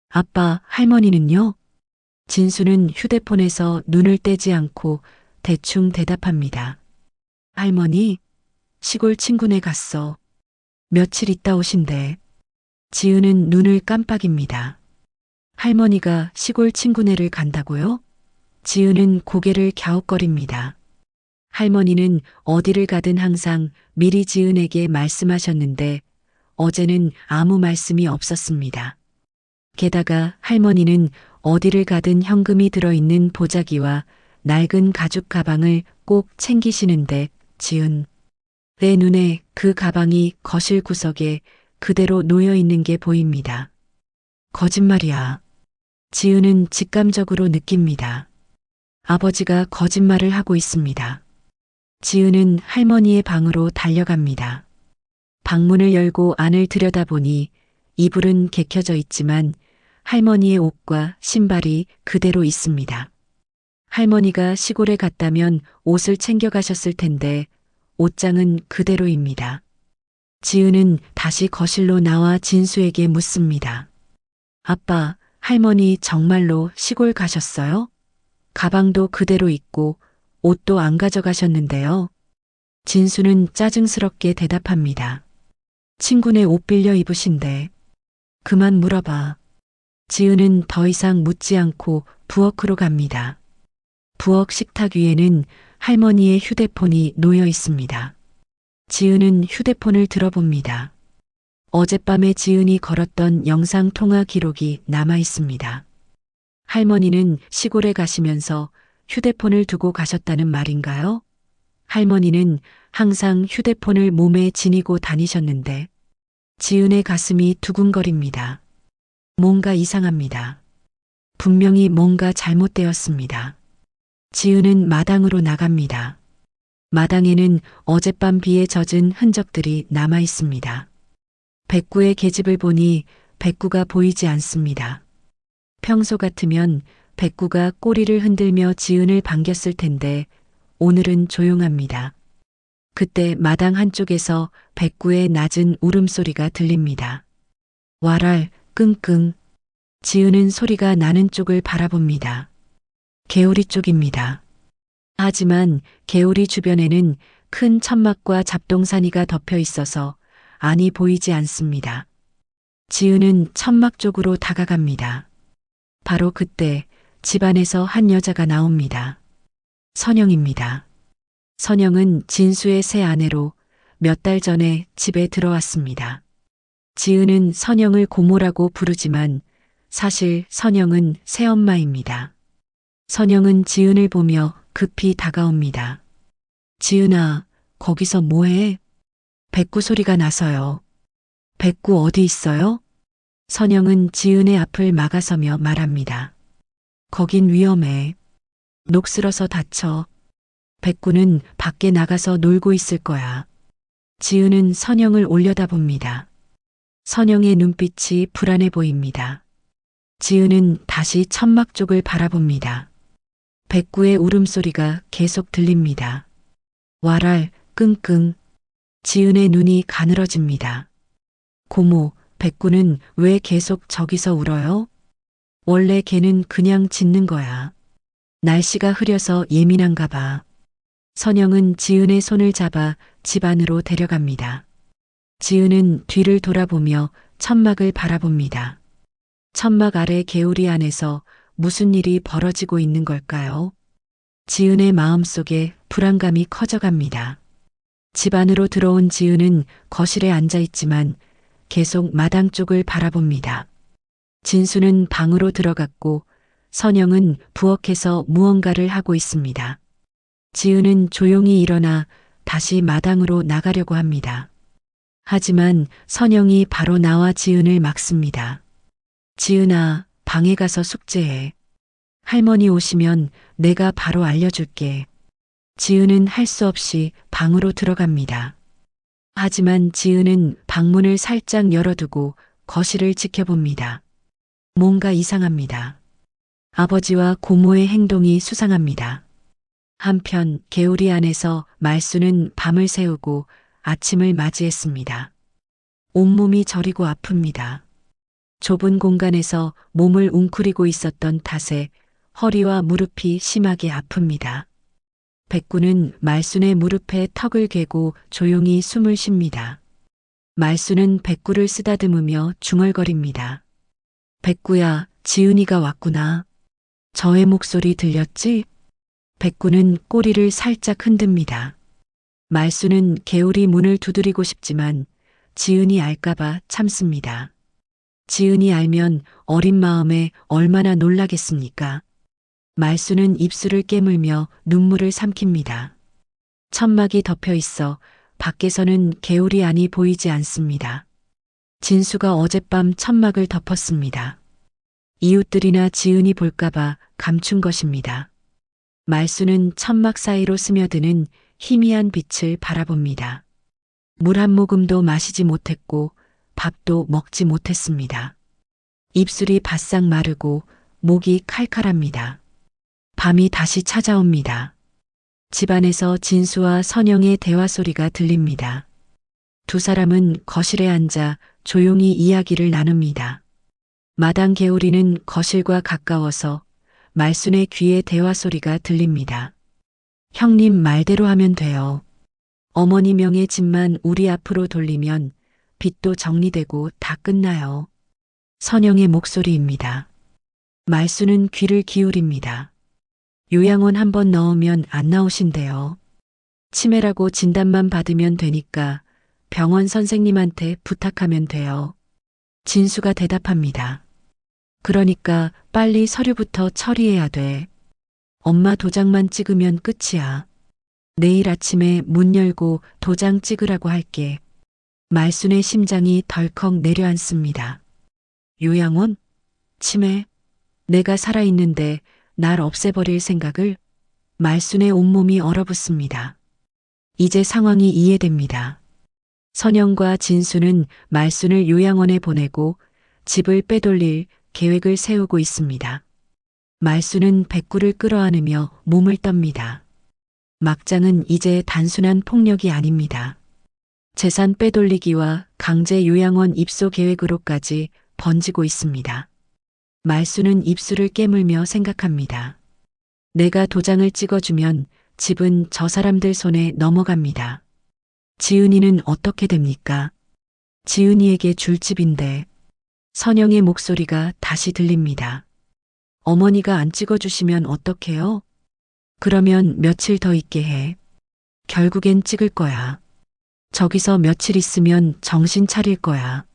아빠, 할머니는요? 진수는 휴대폰에서 눈을 떼지 않고 대충 대답합니다. 할머니, 시골 친구네 갔어. 며칠 있다 오신대. 지은은 눈을 깜빡입니다. 할머니가 시골 친구네를 간다고요? 지은은 고개를 갸웃거립니다. 할머니는 어디를 가든 항상 미리 지은에게 말씀하셨는데 어제는 아무 말씀이 없었습니다. 게다가 할머니는 어디를 가든 현금이 들어있는 보자기와 낡은 가죽 가방을 꼭 챙기시는데 지은 내 눈에 그 가방이 거실 구석에 그대로 놓여 있는 게 보입니다. 거짓말이야. 지은은 직감적으로 느낍니다. 아버지가 거짓말을 하고 있습니다. 지은은 할머니의 방으로 달려갑니다. 방문을 열고 안을 들여다보니 이불은 개켜져 있지만 할머니의 옷과 신발이 그대로 있습니다. 할머니가 시골에 갔다면 옷을 챙겨가셨을 텐데 옷장은 그대로입니다. 지은은 다시 거실로 나와 진수에게 묻습니다. 아빠, 할머니 정말로 시골 가셨어요? 가방도 그대로 있고 옷도 안 가져가셨는데요. 진수는 짜증스럽게 대답합니다. 친구네 옷 빌려 입으신대. 그만 물어봐. 지은은 더 이상 묻지 않고 부엌으로 갑니다. 부엌 식탁 위에는 할머니의 휴대폰이 놓여 있습니다. 지은은 휴대폰을 들어봅니다. 어젯밤에 지은이 걸었던 영상 통화 기록이 남아 있습니다. 할머니는 시골에 가시면서 휴대폰을 두고 가셨다는 말인가요? 할머니는 항상 휴대폰을 몸에 지니고 다니셨는데 지은의 가슴이 두근거립니다. 뭔가 이상합니다. 분명히 뭔가 잘못되었습니다. 지은은 마당으로 나갑니다. 마당에는 어젯밤 비에 젖은 흔적들이 남아 있습니다. 백구의 계집을 보니 백구가 보이지 않습니다. 평소 같으면 백구가 꼬리를 흔들며 지은을 반겼을 텐데 오늘은 조용합니다. 그때 마당 한쪽에서 백구의 낮은 울음소리가 들립니다. 와랄, 끙끙. 지은은 소리가 나는 쪽을 바라봅니다. 개우리 쪽입니다. 하지만 개우리 주변에는 큰 천막과 잡동사니가 덮여 있어서 안이 보이지 않습니다. 지은은 천막 쪽으로 다가갑니다. 바로 그때 집안에서 한 여자가 나옵니다. 선영입니다. 선영은 진수의 새 아내로 몇 달 전에 집에 들어왔습니다. 지은은 선영을 고모라고 부르지만 사실 선영은 새엄마입니다. 선영은 지은을 보며 급히 다가옵니다. 지은아, 거기서 뭐해? 백구 소리가 나서요. 백구 어디 있어요? 선영은 지은의 앞을 막아서며 말합니다. 거긴 위험해. 녹슬어서 다쳐. 백구는 밖에 나가서 놀고 있을 거야. 지은은 선영을 올려다봅니다. 선영의 눈빛이 불안해 보입니다. 지은은 다시 천막 쪽을 바라봅니다. 백구의 울음소리가 계속 들립니다. 와랄, 끙끙. 지은의 눈이 가늘어집니다. 고모, 백구는 왜 계속 저기서 울어요? 원래 걔는 그냥 짖는 거야. 날씨가 흐려서 예민한가 봐. 선영은 지은의 손을 잡아 집 안으로 데려갑니다. 지은은 뒤를 돌아보며 천막을 바라봅니다. 천막 아래 개우리 안에서 무슨 일이 벌어지고 있는 걸까요? 지은의 마음속에 불안감이 커져갑니다. 집 안으로 들어온 지은은 거실에 앉아 있지만 계속 마당 쪽을 바라봅니다. 진수는 방으로 들어갔고 선영은 부엌에서 무언가를 하고 있습니다. 지은은 조용히 일어나 다시 마당으로 나가려고 합니다. 하지만 선영이 바로 나와 지은을 막습니다. 지은아, 방에 가서 숙제해. 할머니 오시면 내가 바로 알려줄게. 지은은 할 수 없이 방으로 들어갑니다. 하지만 지은은 방문을 살짝 열어두고 거실을 지켜봅니다. 뭔가 이상합니다. 아버지와 고모의 행동이 수상합니다. 한편 개우리 안에서 말수는 밤을 새우고 아침을 맞이했습니다. 온몸이 저리고 아픕니다. 좁은 공간에서 몸을 웅크리고 있었던 탓에 허리와 무릎이 심하게 아픕니다. 백구는 말순의 무릎에 턱을 괴고 조용히 숨을 쉽니다. 말순은 백구를 쓰다듬으며 중얼거립니다. 백구야, 지은이가 왔구나. 저의 목소리 들렸지? 백구는 꼬리를 살짝 흔듭니다. 말수는 개울이 문을 두드리고 싶지만 지은이 알까봐 참습니다. 지은이 알면 어린 마음에 얼마나 놀라겠습니까? 말수는 입술을 깨물며 눈물을 삼킵니다. 천막이 덮여 있어 밖에서는 개울이 안이 보이지 않습니다. 진수가 어젯밤 천막을 덮었습니다. 이웃들이나 지은이 볼까봐 감춘 것입니다. 말수는 천막 사이로 스며드는 희미한 빛을 바라봅니다. 물 한 모금도 마시지 못했고 밥도 먹지 못했습니다. 입술이 바싹 마르고 목이 칼칼합니다. 밤이 다시 찾아옵니다. 집안에서 진수와 선영의 대화 소리가 들립니다. 두 사람은 거실에 앉아 조용히 이야기를 나눕니다. 마당 개우리는 거실과 가까워서 말순의 귀에 대화 소리가 들립니다. 형님 말대로 하면 돼요. 어머니 명의 집만 우리 앞으로 돌리면 빚도 정리되고 다 끝나요. 선영의 목소리입니다. 말수는 귀를 기울입니다. 요양원 한번 넣으면 안 나오신대요. 치매라고 진단만 받으면 되니까 병원 선생님한테 부탁하면 돼요. 진수가 대답합니다. 그러니까 빨리 서류부터 처리해야 돼. 엄마 도장만 찍으면 끝이야. 내일 아침에 문 열고 도장 찍으라고 할게. 말순의 심장이 덜컥 내려앉습니다. 요양원? 치매? 내가 살아있는데 날 없애버릴 생각을? 말순의 온몸이 얼어붙습니다. 이제 상황이 이해됩니다. 선영과 진수는 말순을 요양원에 보내고 집을 빼돌릴 계획을 세우고 있습니다. 말수는 백구를 끌어안으며 몸을 떱니다. 막장은 이제 단순한 폭력이 아닙니다. 재산 빼돌리기와 강제 요양원 입소 계획으로까지 번지고 있습니다. 말수는 입술을 깨물며 생각합니다. 내가 도장을 찍어주면 집은 저 사람들 손에 넘어갑니다. 지은이는 어떻게 됩니까? 지은이에게 줄 집인데. 선영의 목소리가 다시 들립니다. 어머니가 안 찍어주시면 어떡해요? 그러면 며칠 더 있게 해. 결국엔 찍을 거야. 저기서 며칠 있으면 정신 차릴 거야.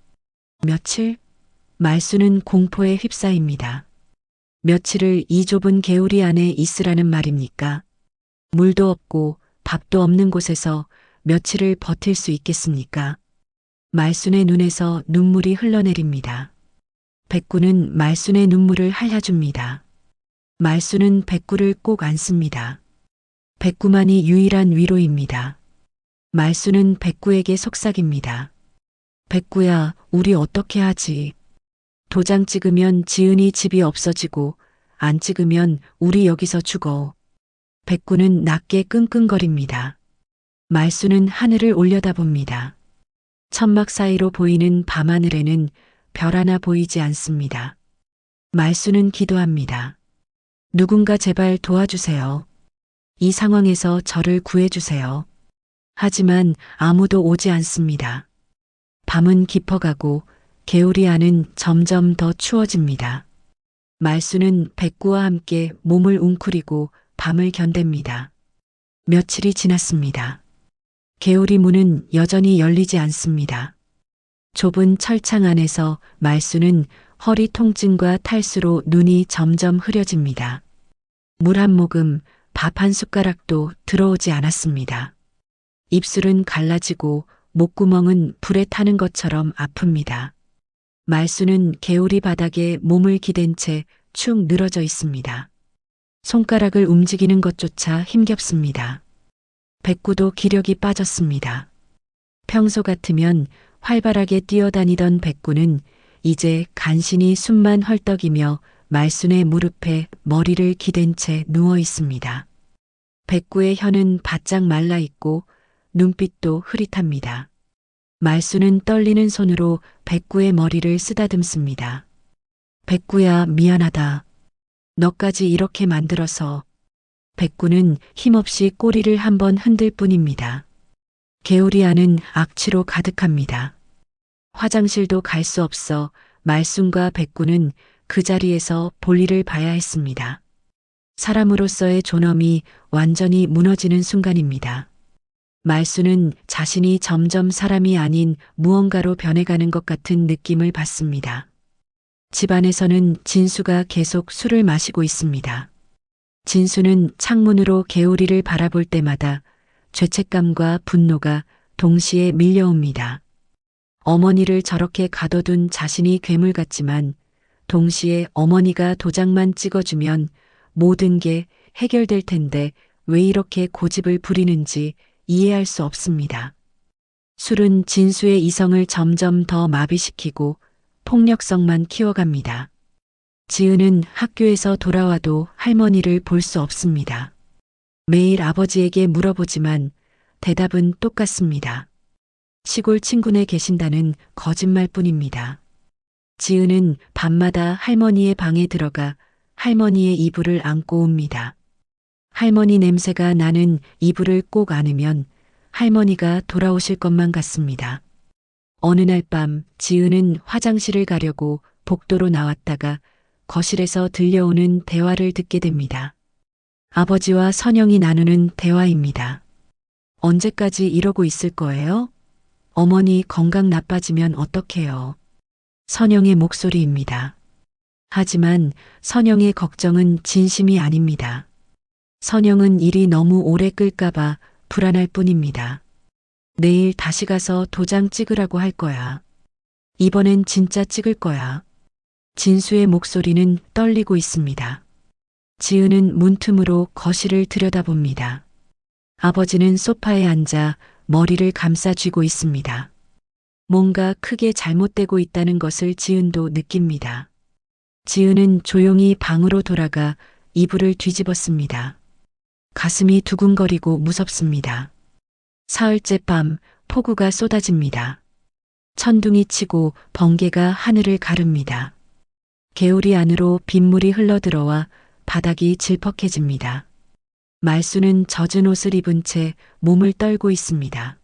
며칠? 말수는 공포에 휩싸입니다. 며칠을 이 좁은 개우리 안에 있으라는 말입니까? 물도 없고 밥도 없는 곳에서 며칠을 버틸 수 있겠습니까? 말순의 눈에서 눈물이 흘러내립니다. 백구는 말순의 눈물을 핥아줍니다. 말순은 백구를 꼭 안습니다. 백구만이 유일한 위로입니다. 말순은 백구에게 속삭입니다. 백구야, 우리 어떻게 하지? 도장 찍으면 지은이 집이 없어지고 안 찍으면 우리 여기서 죽어. 백구는 낮게 끙끙거립니다. 말순은 하늘을 올려다봅니다. 천막 사이로 보이는 밤하늘에는 별 하나 보이지 않습니다. 말수는 기도합니다. 누군가 제발 도와주세요. 이 상황에서 저를 구해주세요. 하지만 아무도 오지 않습니다. 밤은 깊어가고 개울이 안은 점점 더 추워집니다. 말수는 백구와 함께 몸을 웅크리고 밤을 견댑니다. 며칠이 지났습니다. 개오리 문은 여전히 열리지 않습니다. 좁은 철창 안에서 말수는 허리 통증과 탈수로 눈이 점점 흐려집니다. 물 한 모금, 밥 한 숟가락도 들어오지 않았습니다. 입술은 갈라지고 목구멍은 불에 타는 것처럼 아픕니다. 말수는 개울이 바닥에 몸을 기댄 채 축 늘어져 있습니다. 손가락을 움직이는 것조차 힘겹습니다. 백구도 기력이 빠졌습니다. 평소 같으면 활발하게 뛰어다니던 백구는 이제 간신히 숨만 헐떡이며 말순의 무릎에 머리를 기댄 채 누워 있습니다. 백구의 혀는 바짝 말라 있고 눈빛도 흐릿합니다. 말순은 떨리는 손으로 백구의 머리를 쓰다듬습니다. 백구야, 미안하다. 너까지 이렇게 만들어서. 백구는 힘없이 꼬리를 한번 흔들 뿐입니다. 개울이 안은 악취로 가득합니다. 화장실도 갈 수 없어 말순과 백구는 그 자리에서 볼일을 봐야 했습니다. 사람으로서의 존엄이 완전히 무너지는 순간입니다. 말순은 자신이 점점 사람이 아닌 무언가로 변해가는 것 같은 느낌을 받습니다. 집안에서는 진수가 계속 술을 마시고 있습니다. 진수는 창문으로 개오리를 바라볼 때마다 죄책감과 분노가 동시에 밀려옵니다. 어머니를 저렇게 가둬둔 자신이 괴물 같지만 동시에 어머니가 도장만 찍어주면 모든 게 해결될 텐데 왜 이렇게 고집을 부리는지 이해할 수 없습니다. 술은 진수의 이성을 점점 더 마비시키고 폭력성만 키워갑니다. 지은은 학교에서 돌아와도 할머니를 볼 수 없습니다. 매일 아버지에게 물어보지만 대답은 똑같습니다. 시골 친구네 계신다는 거짓말뿐입니다. 지은은 밤마다 할머니의 방에 들어가 할머니의 이불을 안고 옵니다. 할머니 냄새가 나는 이불을 꼭 안으면 할머니가 돌아오실 것만 같습니다. 어느 날 밤 지은은 화장실을 가려고 복도로 나왔다가 거실에서 들려오는 대화를 듣게 됩니다. 아버지와 선영이 나누는 대화입니다. 언제까지 이러고 있을 거예요? 어머니 건강 나빠지면 어떡해요? 선영의 목소리입니다. 하지만 선영의 걱정은 진심이 아닙니다. 선영은 일이 너무 오래 끌까봐 불안할 뿐입니다. 내일 다시 가서 도장 찍으라고 할 거야. 이번엔 진짜 찍을 거야. 진수의 목소리는 떨리고 있습니다. 지은은 문틈으로 거실을 들여다봅니다. 아버지는 소파에 앉아 머리를 감싸 쥐고 있습니다. 뭔가 크게 잘못되고 있다는 것을 지은도 느낍니다. 지은은 조용히 방으로 돌아가 이불을 뒤집었습니다. 가슴이 두근거리고 무섭습니다. 사흘째 밤 폭우가 쏟아집니다. 천둥이 치고 번개가 하늘을 가릅니다. 개울이 안으로 빗물이 흘러들어와 바닥이 질퍽해집니다. 말수는 젖은 옷을 입은 채 몸을 떨고 있습니다.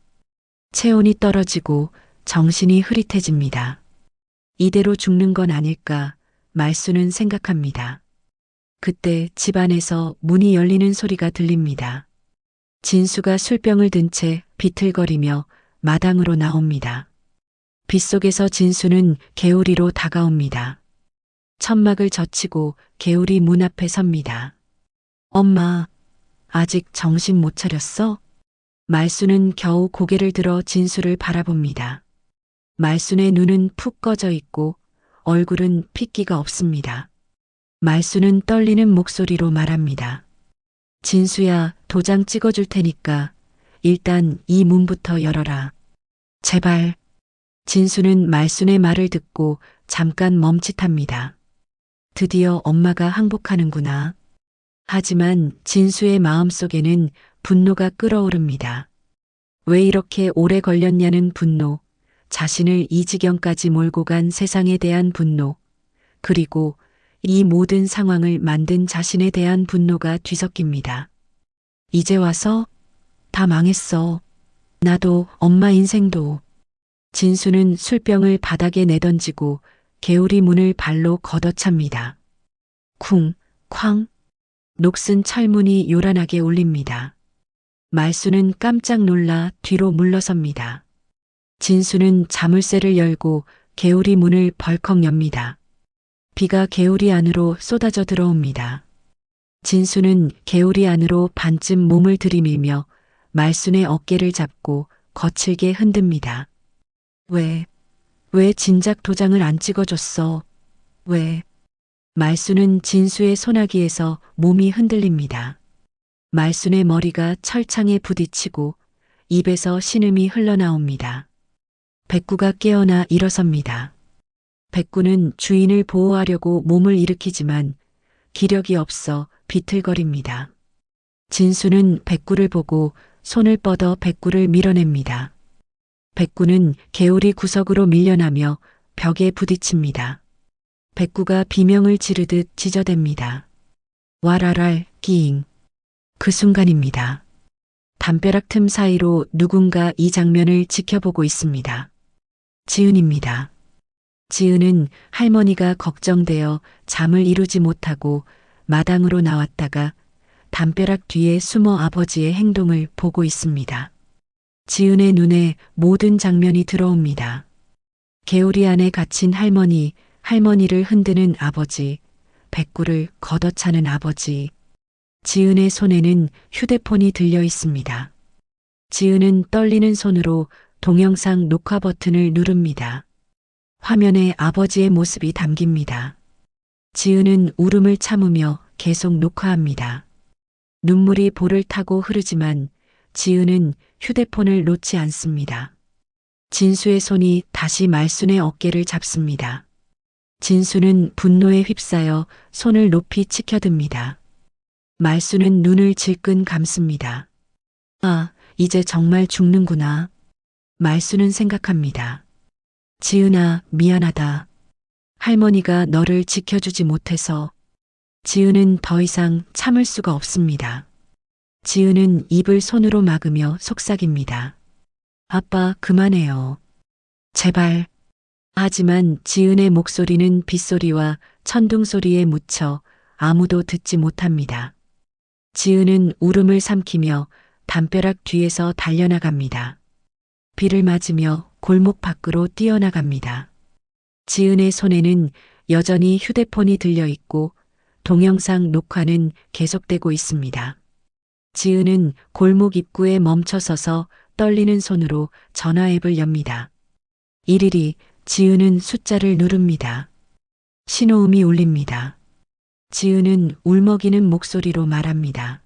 체온이 떨어지고 정신이 흐릿해집니다. 이대로 죽는 건 아닐까 말수는 생각합니다. 그때 집안에서 문이 열리는 소리가 들립니다. 진수가 술병을 든 채 비틀거리며 마당으로 나옵니다. 빗속에서 진수는 개우리로 다가옵니다. 천막을 젖히고 개우리 문 앞에 섭니다. 엄마, 아직 정신 못 차렸어? 말수는 겨우 고개를 들어 진수를 바라봅니다. 말순의 눈은 푹 꺼져 있고 얼굴은 핏기가 없습니다. 말수는 떨리는 목소리로 말합니다. 진수야, 도장 찍어줄 테니까 일단 이 문부터 열어라. 제발. 진수는 말순의 말을 듣고 잠깐 멈칫합니다. 드디어 엄마가 항복하는구나. 하지만 진수의 마음속에는 분노가 끓어오릅니다. 왜 이렇게 오래 걸렸냐는 분노, 자신을 이 지경까지 몰고 간 세상에 대한 분노, 그리고 이 모든 상황을 만든 자신에 대한 분노가 뒤섞입니다. 이제 와서? 다 망했어. 나도 엄마 인생도. 진수는 술병을 바닥에 내던지고 개우리 문을 발로 걷어찹니다. 쿵, 쾅. 녹슨 철문이 요란하게 울립니다. 말수는 깜짝 놀라 뒤로 물러섭니다. 진수는 자물쇠를 열고 개우리 문을 벌컥 엽니다. 비가 개우리 안으로 쏟아져 들어옵니다. 진수는 개우리 안으로 반쯤 몸을 들이밀며 말순의 어깨를 잡고 거칠게 흔듭니다. 왜 진작 도장을 안 찍어줬어? 왜? 말순은 진수의 소나기에서 몸이 흔들립니다. 말순의 머리가 철창에 부딪히고 입에서 신음이 흘러나옵니다. 백구가 깨어나 일어섭니다. 백구는 주인을 보호하려고 몸을 일으키지만 기력이 없어 비틀거립니다. 진수는 백구를 보고 손을 뻗어 백구를 밀어냅니다. 백구는 개우리 구석으로 밀려나며 벽에 부딪힙니다. 백구가 비명을 지르듯 지저댑니다. 와라랄 끼잉. 그 순간입니다. 담벼락 틈 사이로 누군가 이 장면을 지켜보고 있습니다. 지은입니다. 지은은 할머니가 걱정되어 잠을 이루지 못하고 마당으로 나왔다가 담벼락 뒤에 숨어 아버지의 행동을 보고 있습니다. 지은의 눈에 모든 장면이 들어옵니다. 개우리 안에 갇힌 할머니, 할머니를 흔드는 아버지, 백구를 걷어차는 아버지. 지은의 손에는 휴대폰이 들려 있습니다. 지은은 떨리는 손으로 동영상 녹화 버튼을 누릅니다. 화면에 아버지의 모습이 담깁니다. 지은은 울음을 참으며 계속 녹화합니다. 눈물이 볼을 타고 흐르지만 지은은 휴대폰을 놓지 않습니다. 진수의 손이 다시 말순의 어깨를 잡습니다. 진수는 분노에 휩싸여 손을 높이 치켜듭니다. 말순은 눈을 질끈 감습니다. 아, 이제 정말 죽는구나. 말순은 생각합니다. 지은아, 미안하다. 할머니가 너를 지켜주지 못해서. 지은은 더 이상 참을 수가 없습니다. 지은은 입을 손으로 막으며 속삭입니다. 아빠, 그만해요. 제발. 하지만 지은의 목소리는 빗소리와 천둥소리에 묻혀 아무도 듣지 못합니다. 지은은 울음을 삼키며 담벼락 뒤에서 달려나갑니다. 비를 맞으며 골목 밖으로 뛰어나갑니다. 지은의 손에는 여전히 휴대폰이 들려 있고 동영상 녹화는 계속되고 있습니다. 지은은 골목 입구에 멈춰서서 떨리는 손으로 전화 앱을 엽니다. 일일이 지은은 숫자를 누릅니다. 신호음이 울립니다. 지은은 울먹이는 목소리로 말합니다.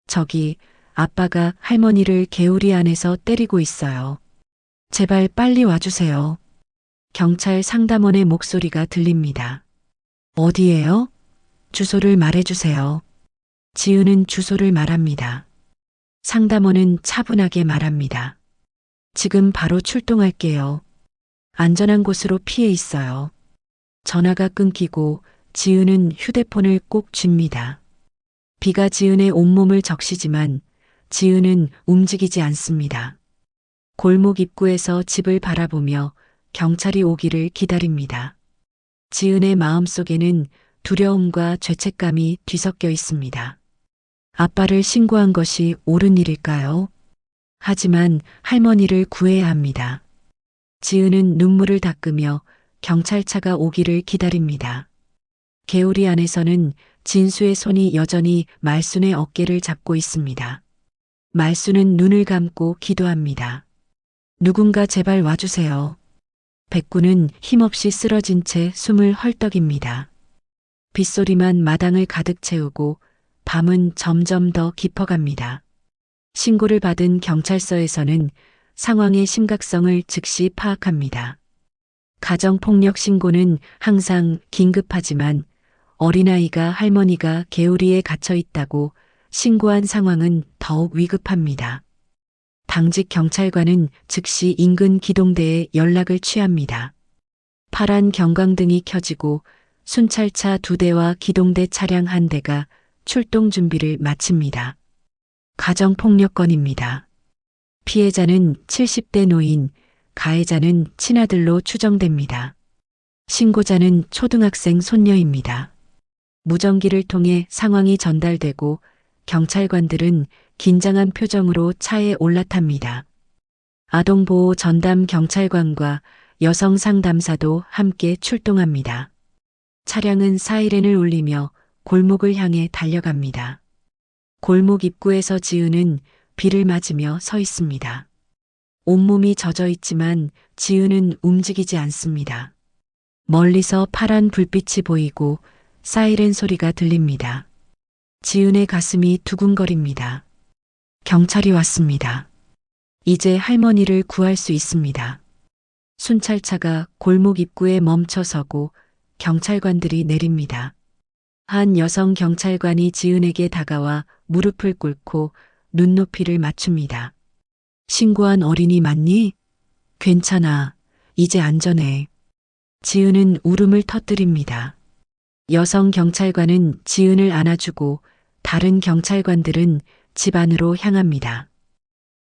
저기 아빠가 할머니를 개우리 안에서 때리고 있어요. 제발 빨리 와주세요. 경찰 상담원의 목소리가 들립니다. 어디예요? 주소를 말해주세요. 지은은 주소를 말합니다. 상담원은 차분하게 말합니다. 지금 바로 출동할게요. 안전한 곳으로 피해 있어요. 전화가 끊기고 지은은 휴대폰을 꼭 쥡니다. 비가 지은의 온몸을 적시지만 지은은 움직이지 않습니다. 골목 입구에서 집을 바라보며 경찰이 오기를 기다립니다. 지은의 마음속에는 두려움과 죄책감이 뒤섞여 있습니다. 아빠를 신고한 것이 옳은 일일까요? 하지만 할머니를 구해야 합니다. 지은은 눈물을 닦으며 경찰차가 오기를 기다립니다. 개우리 안에서는 진수의 손이 여전히 말순의 어깨를 잡고 있습니다. 말순은 눈을 감고 기도합니다. 누군가 제발 와주세요. 백구는 힘없이 쓰러진 채 숨을 헐떡입니다. 빗소리만 마당을 가득 채우고 밤은 점점 더 깊어갑니다. 신고를 받은 경찰서에서는 상황의 심각성을 즉시 파악합니다. 가정폭력 신고는 항상 긴급하지만 어린아이가 할머니가 개우리에 갇혀 있다고 신고한 상황은 더욱 위급합니다. 당직 경찰관은 즉시 인근 기동대에 연락을 취합니다. 파란 경광등이 켜지고 순찰차 2대와 기동대 차량 1대가 출동 준비를 마칩니다. 가정폭력건입니다. 피해자는 70대 노인, 가해자는 친아들로 추정됩니다. 신고자는 초등학생 손녀입니다. 무전기를 통해 상황이 전달되고 경찰관들은 긴장한 표정으로 차에 올라탑니다. 아동보호 전담 경찰관과 여성 상담사도 함께 출동합니다. 차량은 사이렌을 울리며 골목을 향해 달려갑니다. 골목 입구에서 지은은 비를 맞으며 서 있습니다. 온몸이 젖어 있지만 지은은 움직이지 않습니다. 멀리서 파란 불빛이 보이고 사이렌 소리가 들립니다. 지은의 가슴이 두근거립니다. 경찰이 왔습니다. 이제 할머니를 구할 수 있습니다. 순찰차가 골목 입구에 멈춰서고 경찰관들이 내립니다. 한 여성 경찰관이 지은에게 다가와 무릎을 꿇고 눈높이를 맞춥니다. 신고한 어린이 맞니? 괜찮아. 이제 안전해. 지은은 울음을 터뜨립니다. 여성 경찰관은 지은을 안아주고 다른 경찰관들은 집 안으로 향합니다.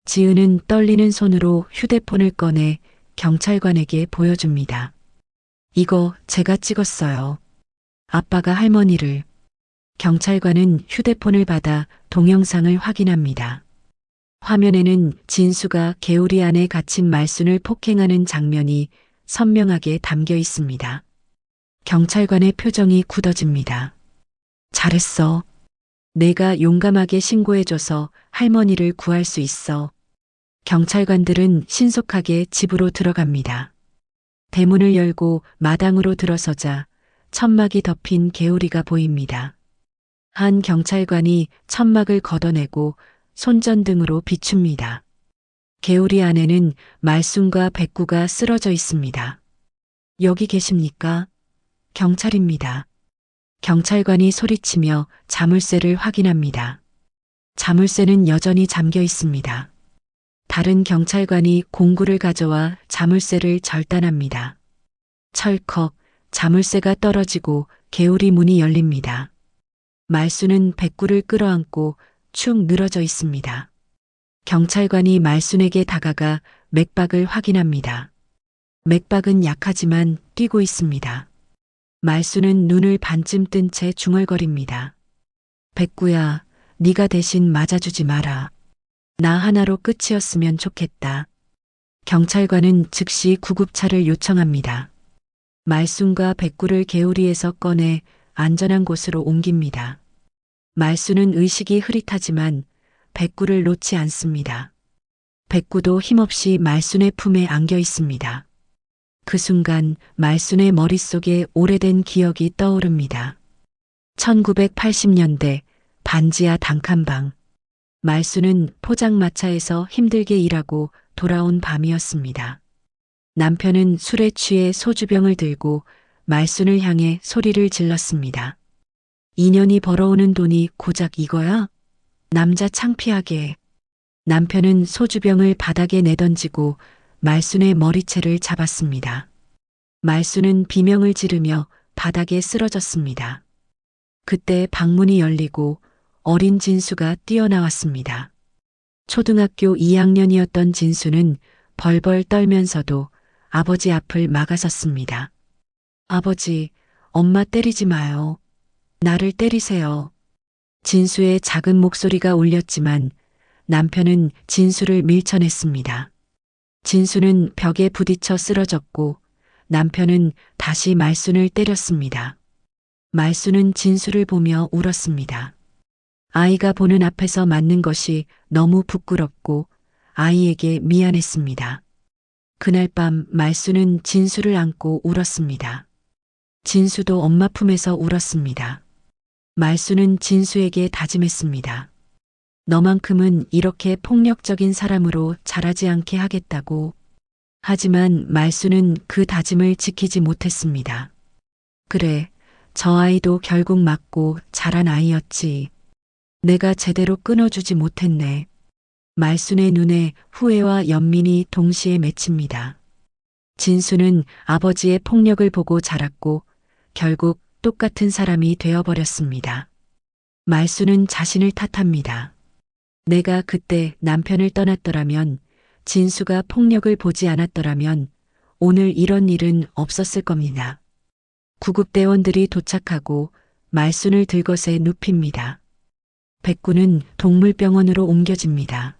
지은은 떨리는 손으로 휴대폰을 꺼내 경찰관에게 보여줍니다. 이거 제가 찍었어요. 아빠가 할머니를. 경찰관은 휴대폰을 받아 동영상을 확인합니다. 화면에는 진수가 개우리 안에 갇힌 말순을 폭행하는 장면이 선명하게 담겨 있습니다. 경찰관의 표정이 굳어집니다. 잘했어. 내가 용감하게 신고해줘서 할머니를 구할 수 있어. 경찰관들은 신속하게 집으로 들어갑니다. 대문을 열고 마당으로 들어서자 천막이 덮인 개우리가 보입니다. 한 경찰관이 천막을 걷어내고 손전등으로 비춥니다. 개우리 안에는 말순과 백구가 쓰러져 있습니다. 여기 계십니까? 경찰입니다. 경찰관이 소리치며 자물쇠를 확인합니다. 자물쇠는 여전히 잠겨 있습니다. 다른 경찰관이 공구를 가져와 자물쇠를 절단합니다. 철컥 자물쇠가 떨어지고 개우리 문이 열립니다. 말순은 백구를 끌어안고 축 늘어져 있습니다. 경찰관이 말순에게 다가가 맥박을 확인합니다. 맥박은 약하지만 뛰고 있습니다. 말순은 눈을 반쯤 뜬 채 중얼거립니다. 백구야, 네가 대신 맞아주지 마라. 나 하나로 끝이었으면 좋겠다. 경찰관은 즉시 구급차를 요청합니다. 말순과 백구를 개우리에서 꺼내 안전한 곳으로 옮깁니다. 말순은 의식이 흐릿하지만 백구를 놓지 않습니다. 백구도 힘없이 말순의 품에 안겨 있습니다. 그 순간 말순의 머릿속에 오래된 기억이 떠오릅니다. 1980년대 반지하 단칸방. 말순은 포장마차에서 힘들게 일하고 돌아온 밤이었습니다. 남편은 술에 취해 소주병을 들고 말순을 향해 소리를 질렀습니다. 2년이 벌어오는 돈이 고작 이거야? 남자 창피하게. 남편은 소주병을 바닥에 내던지고 말순의 머리채를 잡았습니다. 말순은 비명을 지르며 바닥에 쓰러졌습니다. 그때 방문이 열리고 어린 진수가 뛰어나왔습니다. 초등학교 2학년이었던 진수는 벌벌 떨면서도 아버지 앞을 막아섰습니다. 아버지, 엄마 때리지 마요. 나를 때리세요. 진수의 작은 목소리가 울렸지만 남편은 진수를 밀쳐냈습니다. 진수는 벽에 부딪혀 쓰러졌고 남편은 다시 말순을 때렸습니다. 말순은 진수를 보며 울었습니다. 아이가 보는 앞에서 맞는 것이 너무 부끄럽고 아이에게 미안했습니다. 그날 밤 말순은 진수를 안고 울었습니다. 진수도 엄마 품에서 울었습니다. 말순은 진수에게 다짐했습니다. 너만큼은 이렇게 폭력적인 사람으로 자라지 않게 하겠다고. 하지만 말순은 그 다짐을 지키지 못했습니다. 그래, 저 아이도 결국 맞고 자란 아이였지. 내가 제대로 끊어주지 못했네. 말순의 눈에 후회와 연민이 동시에 맺힙니다. 진수는 아버지의 폭력을 보고 자랐고 결국 똑같은 사람이 되어버렸습니다. 말순은 자신을 탓합니다. 내가 그때 남편을 떠났더라면, 진수가 폭력을 보지 않았더라면 오늘 이런 일은 없었을 겁니다. 구급대원들이 도착하고 말순을 들것에 눕힙니다. 백구는 동물병원으로 옮겨집니다.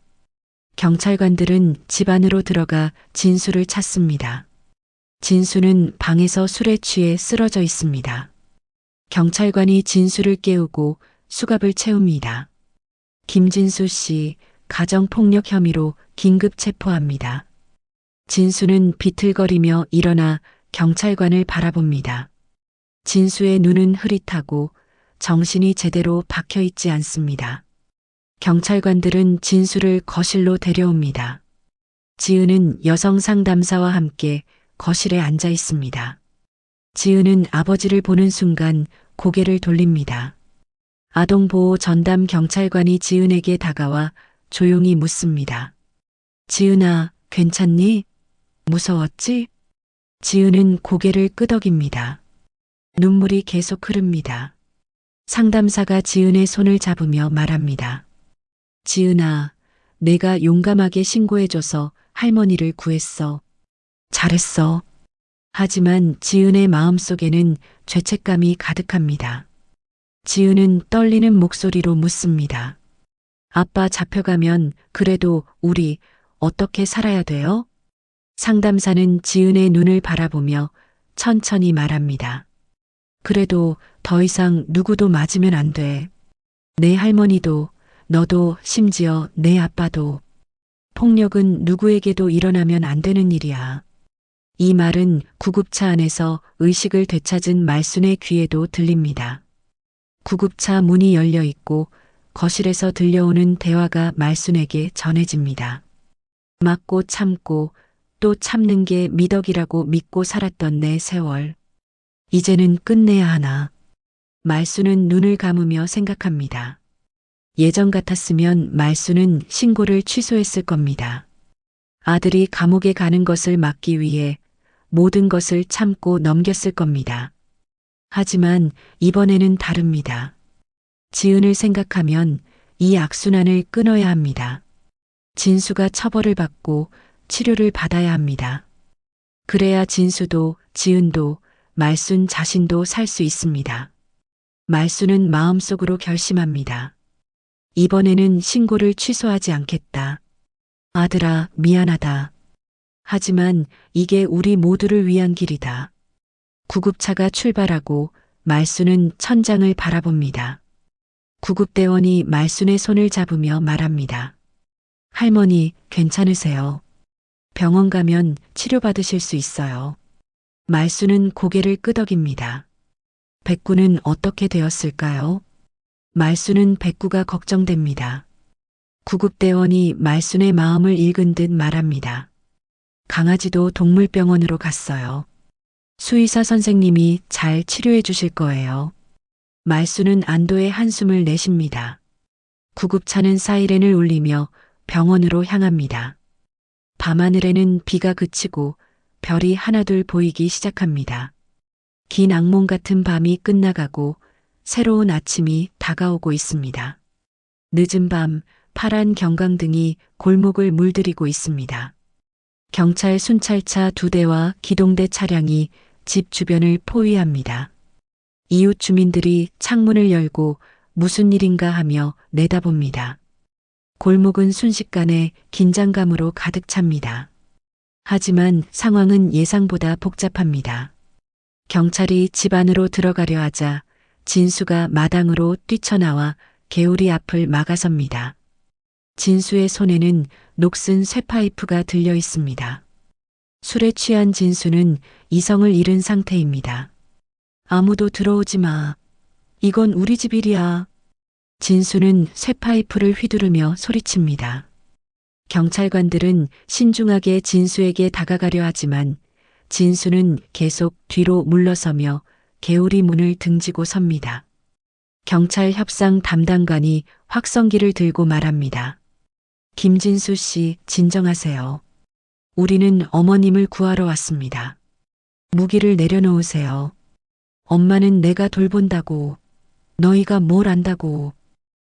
경찰관들은 집 안으로 들어가 진수를 찾습니다. 진수는 방에서 술에 취해 쓰러져 있습니다. 경찰관이 진수를 깨우고 수갑을 채웁니다. 김진수 씨 가정폭력 혐의로 긴급 체포합니다. 진수는 비틀거리며 일어나 경찰관을 바라봅니다. 진수의 눈은 흐릿하고 정신이 제대로 박혀 있지 않습니다. 경찰관들은 진수를 거실로 데려옵니다. 지은은 여성 상담사와 함께 거실에 앉아 있습니다. 지은은 아버지를 보는 순간 고개를 돌립니다. 아동보호 전담 경찰관이 지은에게 다가와 조용히 묻습니다. 지은아, 괜찮니? 무서웠지? 지은은 고개를 끄덕입니다. 눈물이 계속 흐릅니다. 상담사가 지은의 손을 잡으며 말합니다. 지은아, 내가 용감하게 신고해줘서 할머니를 구했어. 잘했어. 하지만 지은의 마음속에는 죄책감이 가득합니다. 지은은 떨리는 목소리로 묻습니다. 아빠 잡혀가면 그래도 우리 어떻게 살아야 돼요? 상담사는 지은의 눈을 바라보며 천천히 말합니다. 그래도 더 이상 누구도 맞으면 안 돼. 내 할머니도, 너도, 심지어 내 아빠도. 폭력은 누구에게도 일어나면 안 되는 일이야. 이 말은 구급차 안에서 의식을 되찾은 말순의 귀에도 들립니다. 구급차 문이 열려 있고 거실에서 들려오는 대화가 말순에게 전해집니다. 맞고 참고 또 참는 게 미덕이라고 믿고 살았던 내 세월. 이제는 끝내야 하나. 말순은 눈을 감으며 생각합니다. 예전 같았으면 말순은 신고를 취소했을 겁니다. 아들이 감옥에 가는 것을 막기 위해 모든 것을 참고 넘겼을 겁니다. 하지만 이번에는 다릅니다. 지은을 생각하면 이 악순환을 끊어야 합니다. 진수가 처벌을 받고 치료를 받아야 합니다. 그래야 진수도 지은도 말순 자신도 살 수 있습니다. 말순은 마음속으로 결심합니다. 이번에는 신고를 취소하지 않겠다. 아들아, 미안하다. 하지만 이게 우리 모두를 위한 길이다. 구급차가 출발하고 말순은 천장을 바라봅니다. 구급대원이 말순의 손을 잡으며 말합니다. 할머니, 괜찮으세요? 병원 가면 치료받으실 수 있어요. 말순은 고개를 끄덕입니다. 백구는 어떻게 되었을까요? 말순은 백구가 걱정됩니다. 구급대원이 말순의 마음을 읽은 듯 말합니다. 강아지도 동물병원으로 갔어요. 수의사 선생님이 잘 치료해 주실 거예요. 말순은 안도의 한숨을 내쉽니다. 구급차는 사이렌을 울리며 병원으로 향합니다. 밤하늘에는 비가 그치고 별이 하나둘 보이기 시작합니다. 긴 악몽 같은 밤이 끝나가고 새로운 아침이 다가오고 있습니다. 늦은 밤 파란 경광등이 골목을 물들이고 있습니다. 경찰 순찰차 2대와 기동대 차량이 집 주변을 포위합니다. 이웃 주민들이 창문을 열고 무슨 일인가 하며 내다봅니다. 골목은 순식간에 긴장감으로 가득 찹니다. 하지만 상황은 예상보다 복잡합니다. 경찰이 집 안으로 들어가려 하자 진수가 마당으로 뛰쳐나와 개우리 앞을 막아섭니다. 진수의 손에는 녹슨 쇠파이프가 들려 있습니다. 술에 취한 진수는 이성을 잃은 상태입니다. 아무도 들어오지 마. 이건 우리 집 일이야. 진수는 쇠파이프를 휘두르며 소리칩니다. 경찰관들은 신중하게 진수에게 다가가려 하지만 진수는 계속 뒤로 물러서며 개우리 문을 등지고 섭니다. 경찰 협상 담당관이 확성기를 들고 말합니다. 김진수 씨, 진정하세요. 우리는 어머님을 구하러 왔습니다. 무기를 내려놓으세요. 엄마는 내가 돌본다고. 너희가 뭘 안다고.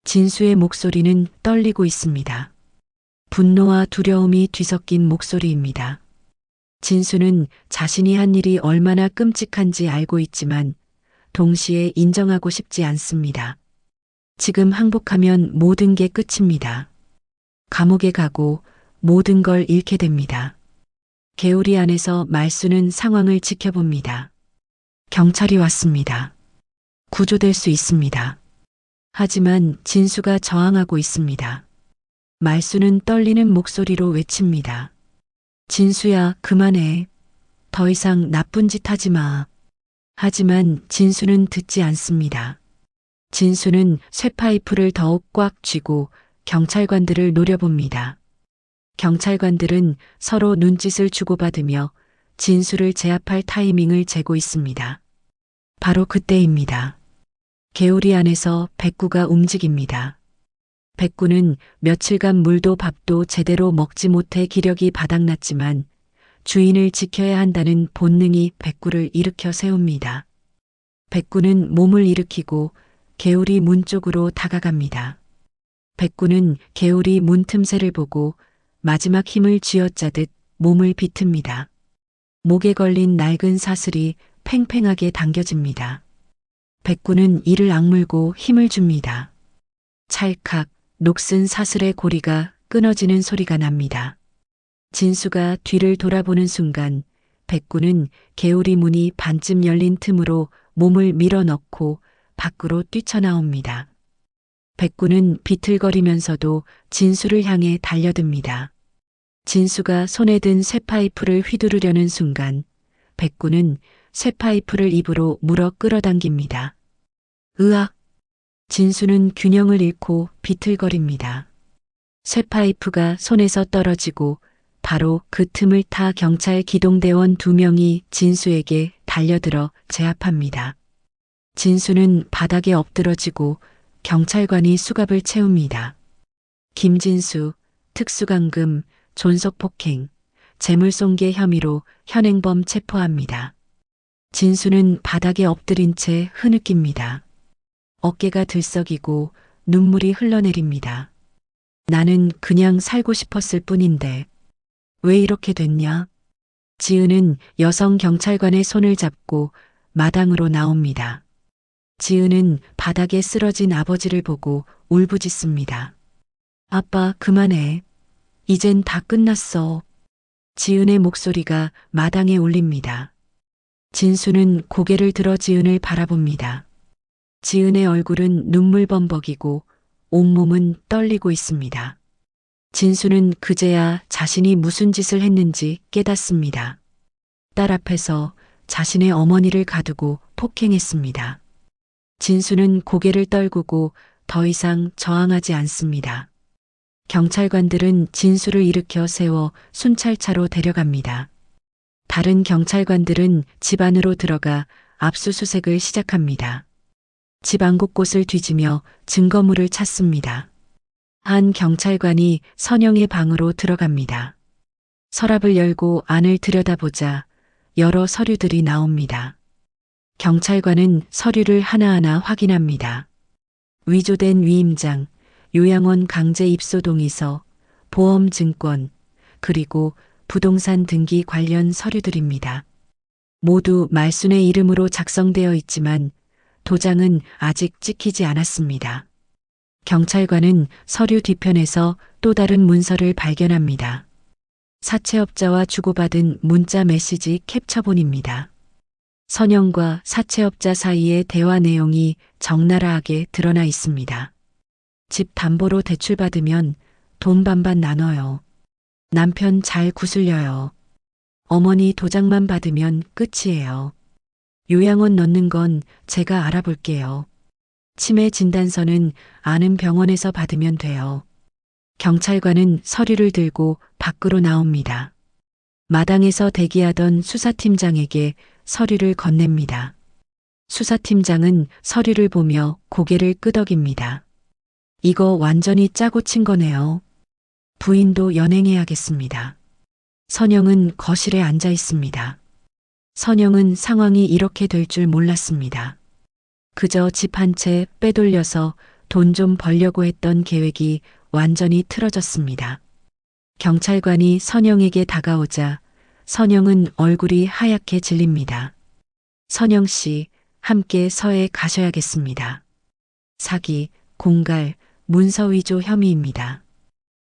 진수의 목소리는 떨리고 있습니다. 분노와 두려움이 뒤섞인 목소리입니다. 진수는 자신이 한 일이 얼마나 끔찍한지 알고 있지만 동시에 인정하고 싶지 않습니다. 지금 항복하면 모든 게 끝입니다. 감옥에 가고 모든 걸 잃게 됩니다. 개우리 안에서 말수는 상황을 지켜봅니다. 경찰이 왔습니다. 구조될 수 있습니다. 하지만 진수가 저항하고 있습니다. 말수는 떨리는 목소리로 외칩니다. 진수야, 그만해. 더 이상 나쁜 짓 하지 마. 하지만 진수는 듣지 않습니다. 진수는 쇠파이프를 더욱 꽉 쥐고 경찰관들을 노려봅니다. 경찰관들은 서로 눈짓을 주고받으며 진수를 제압할 타이밍을 재고 있습니다. 바로 그때입니다. 개우리 안에서 백구가 움직입니다. 백구는 며칠간 물도 밥도 제대로 먹지 못해 기력이 바닥났지만 주인을 지켜야 한다는 본능이 백구를 일으켜 세웁니다. 백구는 몸을 일으키고 개우리 문 쪽으로 다가갑니다. 백구는 개우리 문 틈새를 보고 마지막 힘을 쥐어짜듯 몸을 비틉니다. 목에 걸린 낡은 사슬이 팽팽하게 당겨집니다. 백구는 이를 악물고 힘을 줍니다. 찰칵 녹슨 사슬의 고리가 끊어지는 소리가 납니다. 진수가 뒤를 돌아보는 순간 백구는 개우리 문이 반쯤 열린 틈으로 몸을 밀어넣고 밖으로 뛰쳐나옵니다. 백구는 비틀거리면서도 진수를 향해 달려듭니다. 진수가 손에 든 쇠파이프를 휘두르려는 순간 백구는 쇠파이프를 입으로 물어 끌어당깁니다. 으악! 진수는 균형을 잃고 비틀거립니다. 쇠파이프가 손에서 떨어지고 바로 그 틈을 타 경찰 기동대원 2명이 진수에게 달려들어 제압합니다. 진수는 바닥에 엎드러지고 경찰관이 수갑을 채웁니다. 김진수, 특수감금, 존속폭행, 재물손괴 혐의로 현행범 체포합니다. 진수는 바닥에 엎드린 채 흐느낍니다. 어깨가 들썩이고 눈물이 흘러내립니다. 나는 그냥 살고 싶었을 뿐인데 왜 이렇게 됐냐? 지은은 여성 경찰관의 손을 잡고 마당으로 나옵니다. 지은은 바닥에 쓰러진 아버지를 보고 울부짖습니다. 아빠, 그만해. 이젠 다 끝났어. 지은의 목소리가 마당에 울립니다. 진수는 고개를 들어 지은을 바라봅니다. 지은의 얼굴은 눈물범벅이고 온몸은 떨리고 있습니다. 진수는 그제야 자신이 무슨 짓을 했는지 깨닫습니다. 딸 앞에서 자신의 어머니를 가두고 폭행했습니다. 진수는 고개를 떨구고 더 이상 저항하지 않습니다. 경찰관들은 진수를 일으켜 세워 순찰차로 데려갑니다. 다른 경찰관들은 집 안으로 들어가 압수수색을 시작합니다. 집 안 곳곳을 뒤지며 증거물을 찾습니다. 한 경찰관이 선영의 방으로 들어갑니다. 서랍을 열고 안을 들여다보자 여러 서류들이 나옵니다. 경찰관은 서류를 하나하나 확인합니다. 위조된 위임장, 요양원 강제 입소 동의서, 보험 증권, 그리고 부동산 등기 관련 서류들입니다. 모두 말순의 이름으로 작성되어 있지만 도장은 아직 찍히지 않았습니다. 경찰관은 서류 뒤편에서 또 다른 문서를 발견합니다. 사채업자와 주고받은 문자 메시지 캡처본입니다. 선영과 사채업자 사이의 대화 내용이 적나라하게 드러나 있습니다. 집 담보로 대출받으면 돈 반반 나눠요. 남편 잘 구슬려요. 어머니 도장만 받으면 끝이에요. 요양원 넣는 건 제가 알아볼게요. 치매 진단서는 아는 병원에서 받으면 돼요. 경찰관은 서류를 들고 밖으로 나옵니다. 마당에서 대기하던 수사팀장에게 서류를 건넵니다. 수사팀장은 서류를 보며 고개를 끄덕입니다. 이거 완전히 짜고 친 거네요. 부인도 연행해야겠습니다. 선영은 거실에 앉아 있습니다. 선영은 상황이 이렇게 될 줄 몰랐습니다. 그저 집 한 채 빼돌려서 돈 좀 벌려고 했던 계획이 완전히 틀어졌습니다. 경찰관이 선영에게 다가오자 선영은 얼굴이 하얗게 질립니다. 선영 씨, 함께 서해 가셔야겠습니다. 사기, 공갈, 문서 위조 혐의입니다.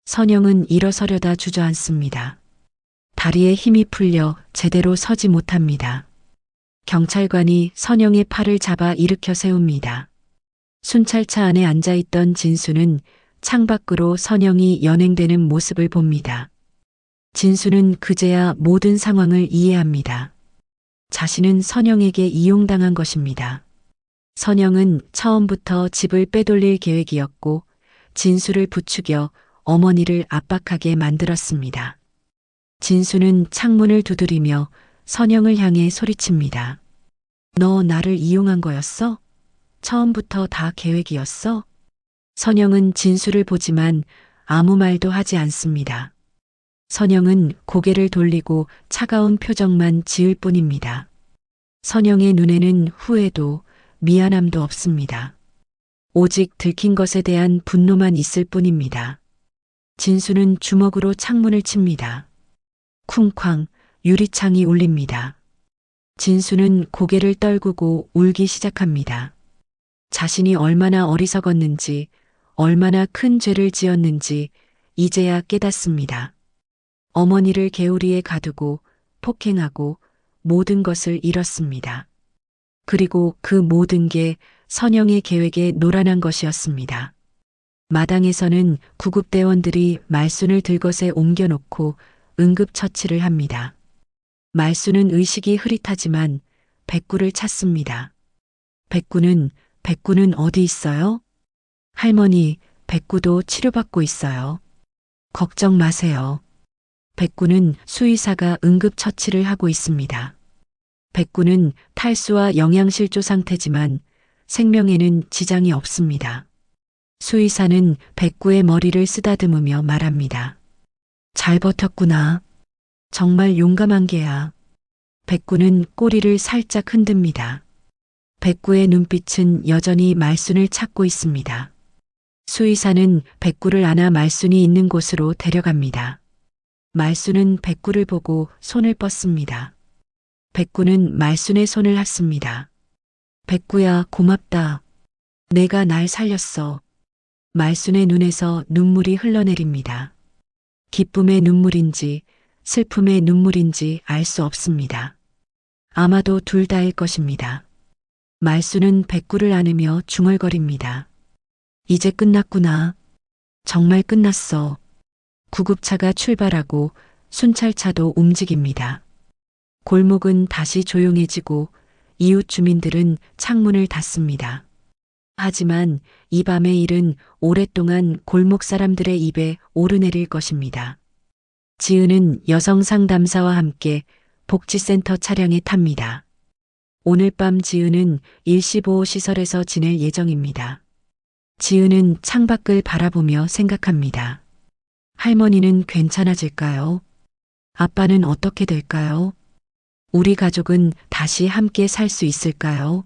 선영은 일어서려다 주저앉습니다. 다리에 힘이 풀려 제대로 서지 못합니다. 경찰관이 선영의 팔을 잡아 일으켜 세웁니다. 순찰차 안에 앉아있던 진수는 창밖으로 선영이 연행되는 모습을 봅니다. 진수는 그제야 모든 상황을 이해합니다. 자신은 선영에게 이용당한 것입니다. 선영은 처음부터 집을 빼돌릴 계획이었고 진수를 부추겨 어머니를 압박하게 만들었습니다. 진수는 창문을 두드리며 선영을 향해 소리칩니다. 너 나를 이용한 거였어? 처음부터 다 계획이었어? 선영은 진수를 보지만 아무 말도 하지 않습니다. 선영은 고개를 돌리고 차가운 표정만 지을 뿐입니다. 선영의 눈에는 후회도 미안함도 없습니다. 오직 들킨 것에 대한 분노만 있을 뿐입니다. 진수는 주먹으로 창문을 칩니다. 쿵쾅 유리창이 울립니다. 진수는 고개를 떨구고 울기 시작합니다. 자신이 얼마나 어리석었는지, 얼마나 큰 죄를 지었는지 이제야 깨닫습니다. 어머니를 개우리에 가두고 폭행하고 모든 것을 잃었습니다. 그리고 그 모든 게 선영의 계획에 노란한 것이었습니다. 마당에서는 구급대원들이 말순을 들것에 옮겨놓고 응급처치를 합니다. 말순은 의식이 흐릿하지만 백구를 찾습니다. 백구는 어디 있어요? 할머니, 백구도 치료받고 있어요. 걱정 마세요. 백구는 수의사가 응급처치를 하고 있습니다. 백구는 탈수와 영양실조 상태지만 생명에는 지장이 없습니다. 수의사는 백구의 머리를 쓰다듬으며 말합니다. 잘 버텼구나. 정말 용감한 개야. 백구는 꼬리를 살짝 흔듭니다. 백구의 눈빛은 여전히 말순을 찾고 있습니다. 수의사는 백구를 안아 말순이 있는 곳으로 데려갑니다. 말순은 백구를 보고 손을 뻗습니다. 백구는 말순의 손을 핫습니다. 백구야, 고맙다. 내가 날 살렸어. 말순의 눈에서 눈물이 흘러내립니다. 기쁨의 눈물인지 슬픔의 눈물인지 알 수 없습니다. 아마도 둘 다일 것입니다. 말순은 백구를 안으며 중얼거립니다. 이제 끝났구나. 정말 끝났어. 구급차가 출발하고 순찰차도 움직입니다. 골목은 다시 조용해지고 이웃 주민들은 창문을 닫습니다. 하지만 이 밤의 일은 오랫동안 골목 사람들의 입에 오르내릴 것입니다. 지은은 여성 상담사와 함께 복지센터 차량에 탑니다. 오늘 밤 지은은 일시보호시설에서 지낼 예정입니다. 지은은 창밖을 바라보며 생각합니다. 할머니는 괜찮아질까요? 아빠는 어떻게 될까요? 우리 가족은 다시 함께 살 수 있을까요?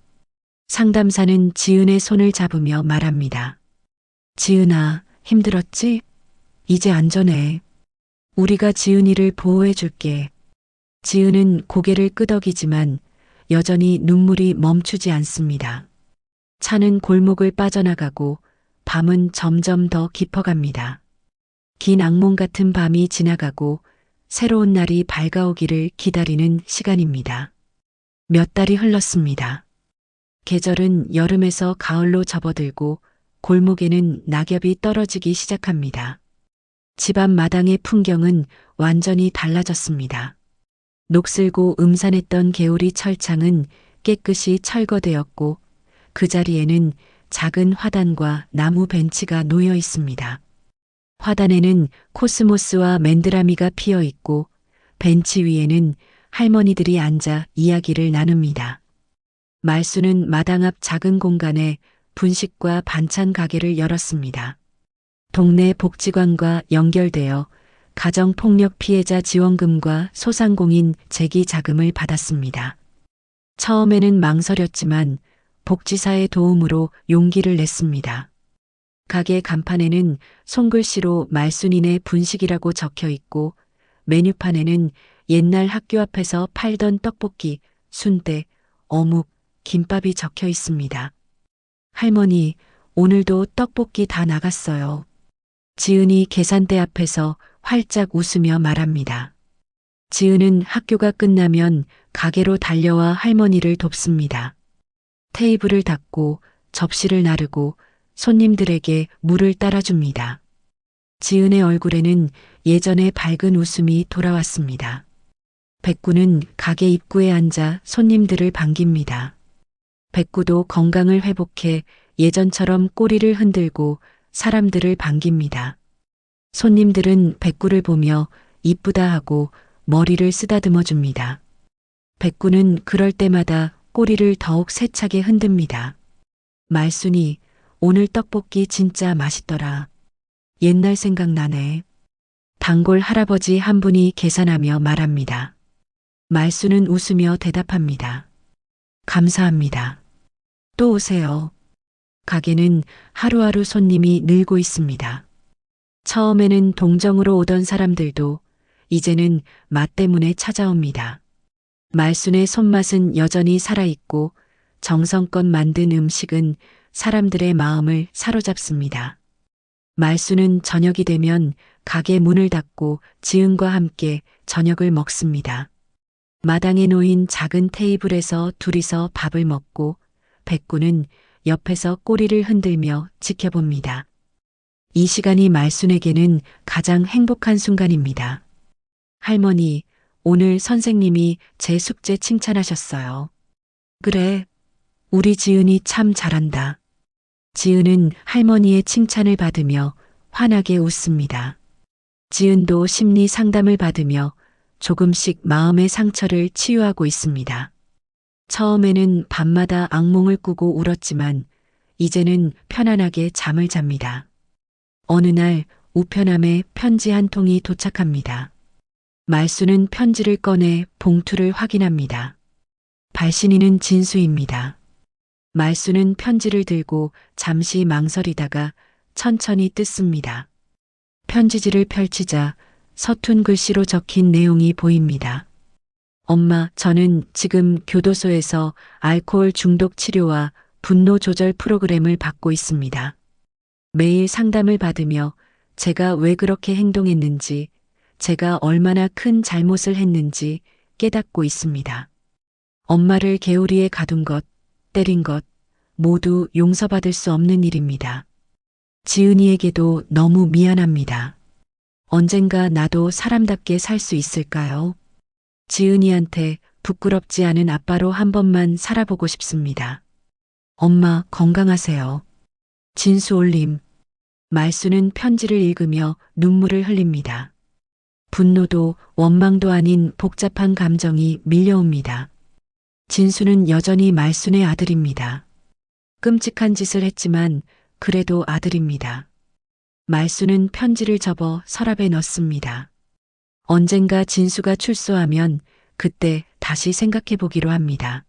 상담사는 지은의 손을 잡으며 말합니다. 지은아, 힘들었지? 이제 안전해. 우리가 지은이를 보호해 줄게. 지은은 고개를 끄덕이지만 여전히 눈물이 멈추지 않습니다. 차는 골목을 빠져나가고 밤은 점점 더 깊어갑니다. 긴 악몽 같은 밤이 지나가고 새로운 날이 밝아오기를 기다리는 시간입니다. 몇 달이 흘렀습니다. 계절은 여름에서 가을로 접어들고 골목에는 낙엽이 떨어지기 시작합니다. 집 앞 마당의 풍경은 완전히 달라졌습니다. 녹슬고 음산했던 개울이 철창은 깨끗이 철거되었고 그 자리에는 작은 화단과 나무 벤치가 놓여 있습니다. 화단에는 코스모스와 맨드라미가 피어 있고 벤치 위에는 할머니들이 앉아 이야기를 나눕니다. 말순은 마당 앞 작은 공간에 분식과 반찬 가게를 열었습니다. 동네 복지관과 연결되어 가정폭력 피해자 지원금과 소상공인 재기 자금을 받았습니다. 처음에는 망설였지만 복지사의 도움으로 용기를 냈습니다. 가게 간판에는 손글씨로 말순이네 분식이라고 적혀 있고 메뉴판에는 옛날 학교 앞에서 팔던 떡볶이, 순대, 어묵, 김밥이 적혀 있습니다. 할머니, 오늘도 떡볶이 다 나갔어요. 지은이 계산대 앞에서 활짝 웃으며 말합니다. 지은은 학교가 끝나면 가게로 달려와 할머니를 돕습니다. 테이블을 닦고 접시를 나르고 손님들에게 물을 따라줍니다. 지은의 얼굴에는 예전의 밝은 웃음이 돌아왔습니다. 백구는 가게 입구에 앉아 손님들을 반깁니다. 백구도 건강을 회복해 예전처럼 꼬리를 흔들고 사람들을 반깁니다. 손님들은 백구를 보며 이쁘다 하고 머리를 쓰다듬어 줍니다. 백구는 그럴 때마다 꼬리를 더욱 세차게 흔듭니다. 말순이 오늘 떡볶이 진짜 맛있더라. 옛날 생각나네. 단골 할아버지 한 분이 계산하며 말합니다. 말순은 웃으며 대답합니다. 감사합니다. 또 오세요. 가게는 하루하루 손님이 늘고 있습니다. 처음에는 동정으로 오던 사람들도 이제는 맛 때문에 찾아옵니다. 말순의 손맛은 여전히 살아있고 정성껏 만든 음식은 사람들의 마음을 사로잡습니다. 말순은 저녁이 되면 가게 문을 닫고 지은과 함께 저녁을 먹습니다. 마당에 놓인 작은 테이블에서 둘이서 밥을 먹고 백구는 옆에서 꼬리를 흔들며 지켜봅니다. 이 시간이 말순에게는 가장 행복한 순간입니다. 할머니, 오늘 선생님이 제 숙제 칭찬하셨어요. 그래, 우리 지은이 참 잘한다. 지은은 할머니의 칭찬을 받으며 환하게 웃습니다. 지은도 심리 상담을 받으며 조금씩 마음의 상처를 치유하고 있습니다. 처음에는 밤마다 악몽을 꾸고 울었지만 이제는 편안하게 잠을 잡니다. 어느 날 우편함에 편지 한 통이 도착합니다. 말순은 편지를 꺼내 봉투를 확인합니다. 발신인은 진수입니다. 말순은 편지를 들고 잠시 망설이다가 천천히 뜯습니다. 편지지를 펼치자 서툰 글씨로 적힌 내용이 보입니다. 엄마, 저는 지금 교도소에서 알코올 중독 치료와 분노 조절 프로그램을 받고 있습니다. 매일 상담을 받으며 제가 왜 그렇게 행동했는지, 제가 얼마나 큰 잘못을 했는지 깨닫고 있습니다. 엄마를 개우리에 가둔 것, 때린 것, 모두 용서받을 수 없는 일입니다. 지은이에게도 너무 미안합니다. 언젠가 나도 사람답게 살 수 있을까요? 지은이한테 부끄럽지 않은 아빠로 한 번만 살아보고 싶습니다. 엄마 건강하세요. 진수 올림. 말순은 편지를 읽으며 눈물을 흘립니다. 분노도 원망도 아닌 복잡한 감정이 밀려옵니다. 진수는 여전히 말순의 아들입니다. 끔찍한 짓을 했지만 그래도 아들입니다. 말순은 편지를 접어 서랍에 넣습니다. 언젠가 진수가 출소하면 그때 다시 생각해 보기로 합니다.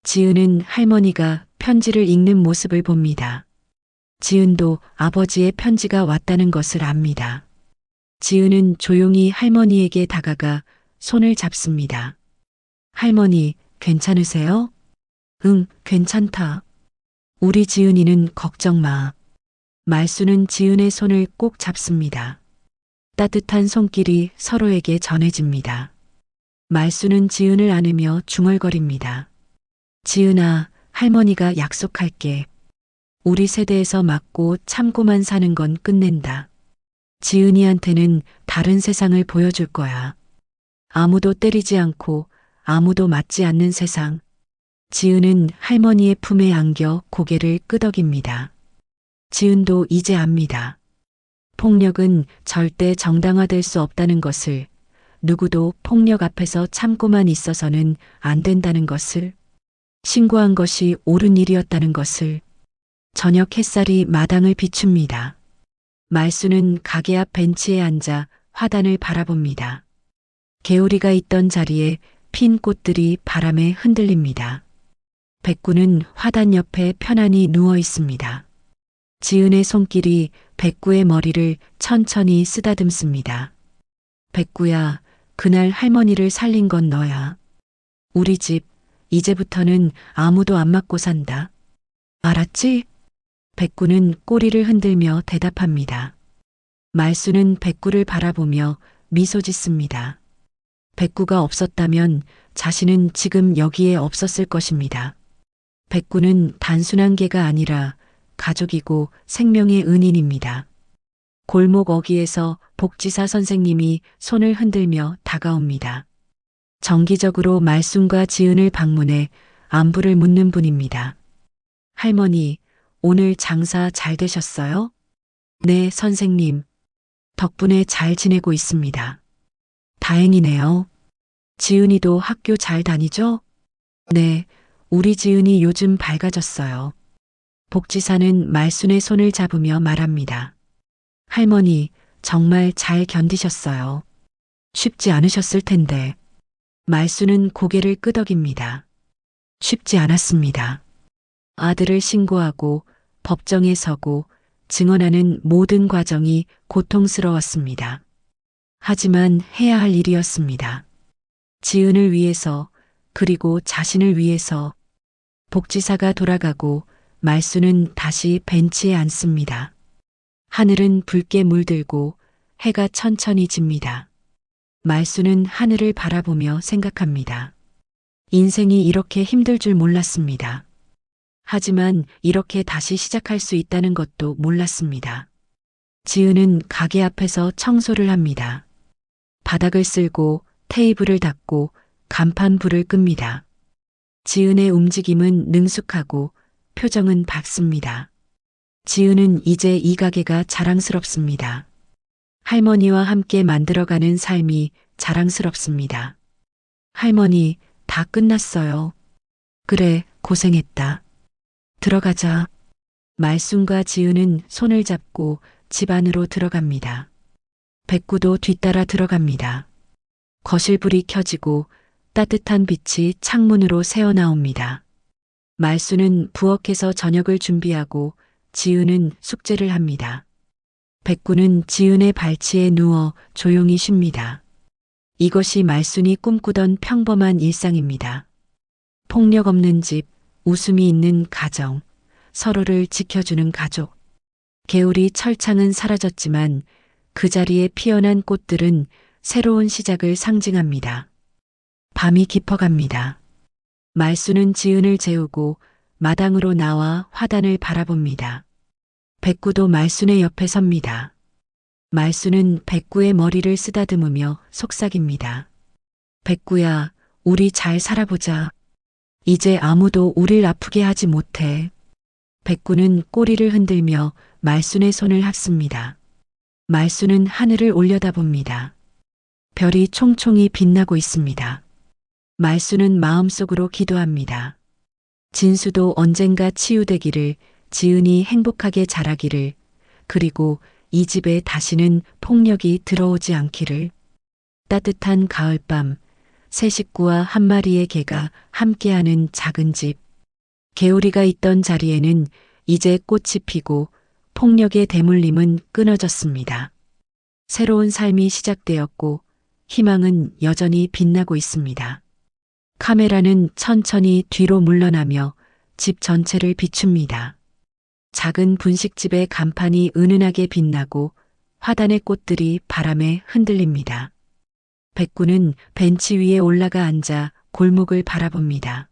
지은은 할머니가 편지를 읽는 모습을 봅니다. 지은도 아버지의 편지가 왔다는 것을 압니다. 지은은 조용히 할머니에게 다가가 손을 잡습니다. 할머니, 괜찮으세요? 응, 괜찮다. 우리 지은이는 걱정 마. 말순은 지은의 손을 꼭 잡습니다. 따뜻한 손길이 서로에게 전해집니다. 말순은 지은을 안으며 중얼거립니다. 지은아, 할머니가 약속할게. 우리 세대에서 맞고 참고만 사는 건 끝낸다. 지은이한테는 다른 세상을 보여줄 거야. 아무도 때리지 않고 아무도 맞지 않는 세상. 지은은 할머니의 품에 안겨 고개를 끄덕입니다. 지은도 이제 압니다. 폭력은 절대 정당화될 수 없다는 것을, 누구도 폭력 앞에서 참고만 있어서는 안 된다는 것을, 신고한 것이 옳은 일이었다는 것을. 저녁 햇살이 마당을 비춥니다. 말순은 가게 앞 벤치에 앉아 화단을 바라봅니다. 개우리가 있던 자리에 핀 꽃들이 바람에 흔들립니다. 백구는 화단 옆에 편안히 누워 있습니다. 지은의 손길이 백구의 머리를 천천히 쓰다듬습니다. 백구야, 그날 할머니를 살린 건 너야. 우리 집, 이제부터는 아무도 안 맞고 산다. 알았지? 백구는 꼬리를 흔들며 대답합니다. 말수는 백구를 바라보며 미소 짓습니다. 백구가 없었다면 자신은 지금 여기에 없었을 것입니다. 백구는 단순한 개가 아니라 가족이고 생명의 은인입니다. 골목 어귀에서 복지사 선생님이 손을 흔들며 다가옵니다. 정기적으로 말순과 지은을 방문해 안부를 묻는 분입니다. 할머니, 오늘 장사 잘 되셨어요? 네, 선생님. 덕분에 잘 지내고 있습니다. 다행이네요. 지은이도 학교 잘 다니죠? 네, 우리 지은이 요즘 밝아졌어요. 복지사는 말순의 손을 잡으며 말합니다. 할머니, 정말 잘 견디셨어요. 쉽지 않으셨을 텐데. 말순은 고개를 끄덕입니다. 쉽지 않았습니다. 아들을 신고하고 법정에 서고 증언하는 모든 과정이 고통스러웠습니다. 하지만 해야 할 일이었습니다. 지은을 위해서, 그리고 자신을 위해서. 복지사가 돌아가고 말수는 다시 벤치에 앉습니다. 하늘은 붉게 물들고 해가 천천히 집니다. 말수는 하늘을 바라보며 생각합니다. 인생이 이렇게 힘들 줄 몰랐습니다. 하지만 이렇게 다시 시작할 수 있다는 것도 몰랐습니다. 지은은 가게 앞에서 청소를 합니다. 바닥을 쓸고 테이블을 닦고 간판 불을 끕니다. 지은의 움직임은 능숙하고 표정은 밝습니다. 지은은 이제 이 가게가 자랑스럽습니다. 할머니와 함께 만들어가는 삶이 자랑스럽습니다. 할머니, 다 끝났어요. 그래, 고생했다. 들어가자. 말순과 지은은 손을 잡고 집 안으로 들어갑니다. 백구도 뒤따라 들어갑니다. 거실 불이 켜지고 따뜻한 빛이 창문으로 새어나옵니다. 말순은 부엌에서 저녁을 준비하고 지은은 숙제를 합니다. 백구는 지은의 발치에 누워 조용히 쉽니다. 이것이 말순이 꿈꾸던 평범한 일상입니다. 폭력 없는 집, 웃음이 있는 가정, 서로를 지켜주는 가족. 개울이 철창은 사라졌지만 그 자리에 피어난 꽃들은 새로운 시작을 상징합니다. 밤이 깊어갑니다. 말순은 지은을 재우고 마당으로 나와 화단을 바라봅니다. 백구도 말순의 옆에 섭니다. 말순은 백구의 머리를 쓰다듬으며 속삭입니다. 백구야, 우리 잘 살아보자. 이제 아무도 우릴 아프게 하지 못해. 백구는 꼬리를 흔들며 말순의 손을 합습니다. 말순은 하늘을 올려다봅니다. 별이 총총히 빛나고 있습니다. 말순은 마음속으로 기도합니다. 진수도 언젠가 치유되기를, 지은이 행복하게 자라기를, 그리고 이 집에 다시는 폭력이 들어오지 않기를. 따뜻한 가을밤, 세 식구와 한 마리의 개가 함께하는 작은 집. 개우리가 있던 자리에는 이제 꽃이 피고 폭력의 대물림은 끊어졌습니다. 새로운 삶이 시작되었고 희망은 여전히 빛나고 있습니다. 카메라는 천천히 뒤로 물러나며 집 전체를 비춥니다. 작은 분식집의 간판이 은은하게 빛나고 화단의 꽃들이 바람에 흔들립니다. 백구는 벤치 위에 올라가 앉아 골목을 바라봅니다.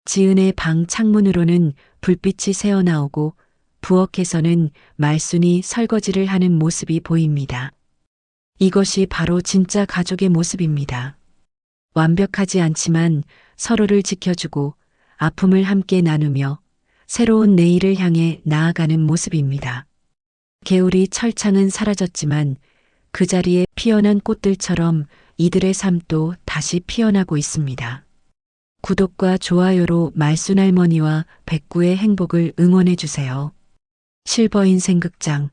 지은의 방 창문으로는 불빛이 새어나오고 부엌에서는 말순이 설거지를 하는 모습이 보입니다. 이것이 바로 진짜 가족의 모습입니다. 완벽하지 않지만 서로를 지켜주고 아픔을 함께 나누며 새로운 내일을 향해 나아가는 모습입니다. 개울이 철창은 사라졌지만 그 자리에 피어난 꽃들처럼 이들의 삶도 다시 피어나고 있습니다. 구독과 좋아요로 말순 할머니와 백구의 행복을 응원해 주세요. 실버인생극장